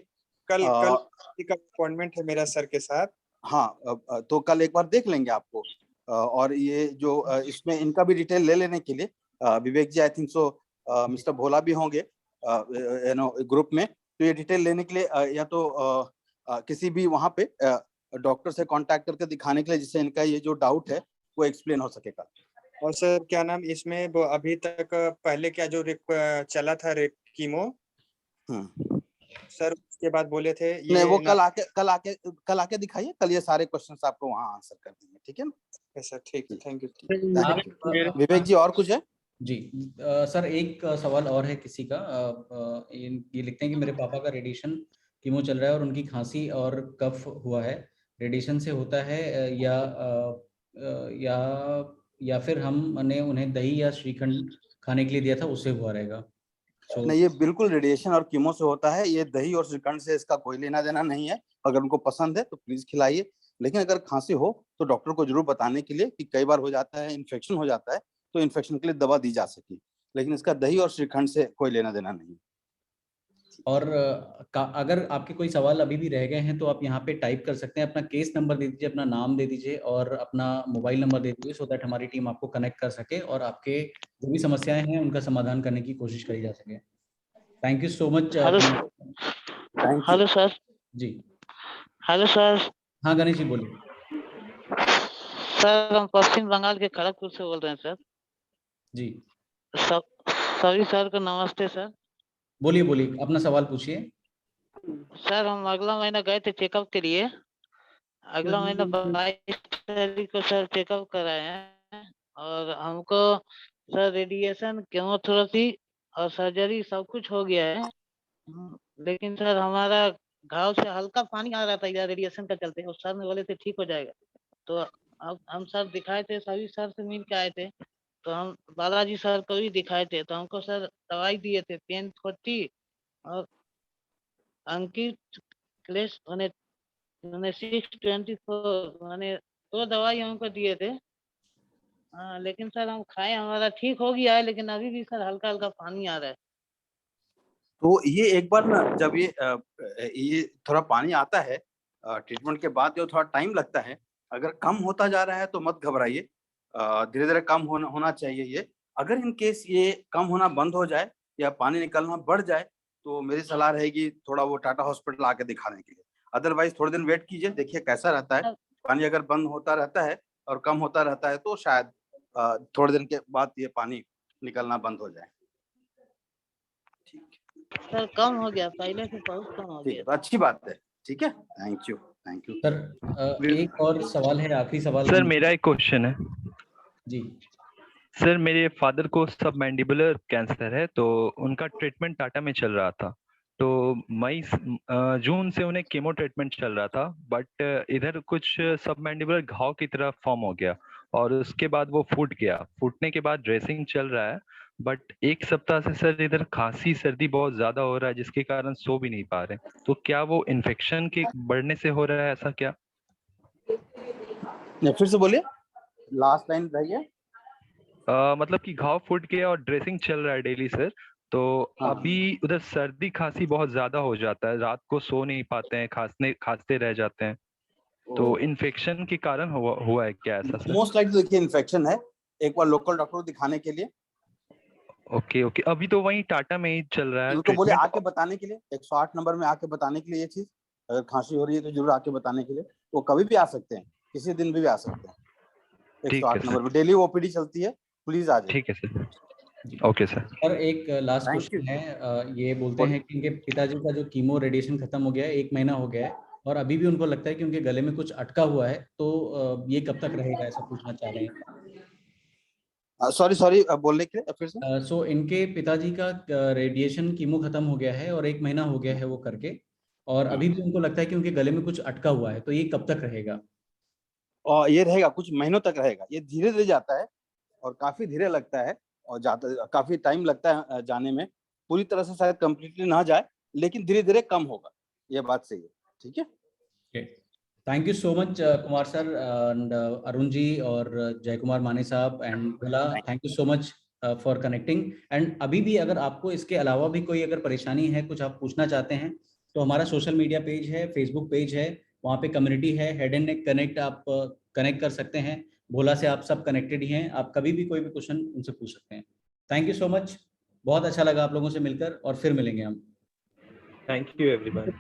कल का अपॉइंटमेंट है मेरा सर के साथ। हाँ, तो कल एक बार देख लेंगे आपको। और ये जो इसमें इनका भी डिटेल ले लेने के लिए विवेक जी, आई थिंक सो मिस्टर भोला भी होंगे ग्रुप में, तो ये डिटेल लेने के लिए या तो किसी भी वहाँ पे डॉक्टर से कांटेक्ट करके दिखाने के लिए, जिससे इनका ये जो डाउट है वो एक्सप्लेन हो सकेगा। और सर क्या नाम, इसमें वो अभी तक पहले क्या जो चला था कीमो, सर उसके बाद बोले थे ये नहीं, वो कल आके दिखाइए। कल ये सारे क्वेश्चंस आपको वहाँ आंसर कर देंगे। ठीक है ना सर? ठीक है, थैंक यू। विवेक जी और कुछ है? जी सर, एक सवाल और है किसी का। ये लिखते हैं कि मेरे पापा का रेडिएशन कीमो चल रहा है और उनकी खांसी और कफ हुआ है, रेडिएशन से होता है या फिर हमने उन्हें दही या श्रीखंड खाने के लिए दिया था, उससे हुआ रहेगा? नहीं, ये बिल्कुल रेडिएशन और कीमो से होता है। ये दही और श्रीखंड से इसका कोई लेना देना नहीं है। अगर उनको पसंद है तो प्लीज खिलाइए, लेकिन अगर खांसी हो तो डॉक्टर को जरूर बताने के लिए कि कई बार हो जाता है इन्फेक्शन हो जाता है, तो इन्फेक्शन के लिए दवा दी जा सके, लेकिन इसका दही और श्रीखंड से कोई लेना देना नहीं। और अगर आपके कोई सवाल अभी भी रह गए हैं तो आप यहाँ पे टाइप कर सकते हैं, अपना केस नंबर दे दीजिए, अपना नाम दे दीजिए और अपना मोबाइल नंबर दे दीजिए, सो दैट हमारी टीम आपको कनेक्ट कर सके और आपके जो भी समस्याएं हैं उनका समाधान करने की कोशिश करी जा सके। Thank you so much. Hello sir. जी हेलो सर। हाँ गणेश जी बोलिए। सर हम पश्चिम बंगाल के खड़गपुर से बोल रहे हैं सर। जी सभी सर को नमस्ते सर। बोलिए बोलिए, अपना सवाल पूछिए। सर हम अगला महीना गए थे चेकअप के लिए, अगला महीना 22 तारीख को सर चेकअप कराए हैं और हमको सर रेडिएशन, केमोथेरेपी और सर्जरी सब कुछ हो गया है, लेकिन सर हमारा घाव से हल्का पानी आ रहा था या रेडिएशन का चलते, उस सर ने बोले थे ठीक हो जाएगा। तो अब हम सर दिखाए थे, सभी सर से मिल के आए थे, तो हम बालाजी सर को भी दिखाए थे, तो हमको सर दवाई दिए थे 1040 और अंकित क्लेश मैंने 624 मैंने 2 दवाई हमको दिए थे। हाँ लेकिन सर हम खाए, हमारा ठीक हो गया है, लेकिन अभी भी सर हल्का हल्का पानी आ रहा है। तो ये एक बार ना जब ये थोड़ा पानी आता है ट्रीटमेंट के बाद, जो थोड़ा टाइम लगता है, अगर कम होता जा रहा है तो मत घबराइए, धीरे धीरे कम होना चाहिए ये। अगर इन केस ये कम होना बंद हो जाए या पानी निकलना बढ़ जाए तो मेरी सलाह रहेगी थोड़ा वो टाटा हॉस्पिटल आके दिखाने के लिए। अदरवाइज थोड़े दिन वेट कीजिए, देखिए कैसा रहता है। पानी अगर बंद होता रहता है और कम होता रहता है तो शायद थोड़े दिन के बाद ये पानी निकलना बंद हो जाए। सर कम हो गया, पहले से बहुत कम हो गया। तो अच्छी बात है, ठीक है, थैंक यू सर। एक और सवाल है, आखिरी सवाल सर मेरा एक क्वेश्चन है। जी सर मेरे फादर को सब मैंडिबुलर कैंसर है, तो उनका ट्रीटमेंट टाटा में चल रहा था, तो जून से उन्हें केमो ट्रीटमेंट चल रहा था, बट इधर कुछ सब मैंडिबुलर घाव की तरह फॉर्म हो गया और उसके बाद वो फूट गया। फूटने के बाद ड्रेसिंग चल रहा है, बट 1 सप्ताह से सर इधर खांसी सर्दी बहुत ज्यादा हो रहा है, जिसके कारण सो भी नहीं पा रहे। तो क्या वो इन्फेक्शन के बढ़ने से हो रहा है, ऐसा क्या? फिर से बोलिए, लास्ट लाइन रहिए। मतलब कि घाव फूट गया और ड्रेसिंग चल रहा है डेली सर, तो अभी उधर सर्दी खांसी बहुत ज्यादा हो जाता है, रात को सो नहीं पाते हैं, खांसते रह जाते हैं, तो इन्फेक्शन के कारण हुआ है क्या ऐसा सर? मोस्ट लाइकली देखिए इन्फेक्शन है, एक बार लोकल डॉक्टर को दिखाने के लिए। ओके अभी तो वहीं टाटा में ही चल रहा है। उनको बोले आके बताने के लिए, 108 नंबर में आके बताने के लिए ये चीज, अगर खांसी हो रही है तो जरूर आके बताने के लिए। वो कभी भी आ सकते हैं, किसी दिन भी आ सकते हैं। 108 नंबर पे डेली ओपीडी चलती है, प्लीज आ जाइए। ठीक है सर, ओके सर। सर एक लास्ट क्वेश्चन है, ये बोलते हैं कि इनके पिताजी का जो कीमो रेडिएशन खत्म हो गया है, 1 महीना हो गया है और अभी भी उनको लगता है कि उनके गले में कुछ अटका हुआ है, तो ये कब तक रहेगा, ऐसा पूछना चाह रहे हैं। सॉरी बोलने के लिए फिर से। सो इनके पिताजी का रेडिएशन कीमो खत्म हो गया है और 1 महीना हो गया है वो करके, और अभी भी उनको लगता है कि उनके गले में कुछ अटका हुआ है, तो ये कब तक रहेगा? और ये रहेगा, कुछ महीनों तक रहेगा। ये धीरे धीरे जाता है और काफी धीरे लगता है और काफी टाइम लगता है जाने में। पूरी तरह से शायद कंप्लीटली ना जाए, लेकिन धीरे धीरे कम होगा, ये बात सही है। ठीक है, thank you so much Kumar sir and Arun ji और जय कुमार माने साहब and Bhola, thank you so much for connecting. And अभी भी अगर आपको इसके अलावा भी कोई अगर परेशानी है, कुछ आप पूछना चाहते हैं, तो हमारा सोशल मीडिया पेज है, फेसबुक पेज है, वहाँ पे कम्युनिटी है हेड एंड नेक कनेक्ट, आप कनेक्ट कर सकते हैं। भोला से आप सब कनेक्टेड ही हैं, आप कभी भी कोई भी क्वेश्चन उनसे पूछ सकते हैं। थैंक यू सो मच, बहुत अच्छा लगा आप लोगों से मिलकर और फिर मिलेंगे हम। Thank you everyone.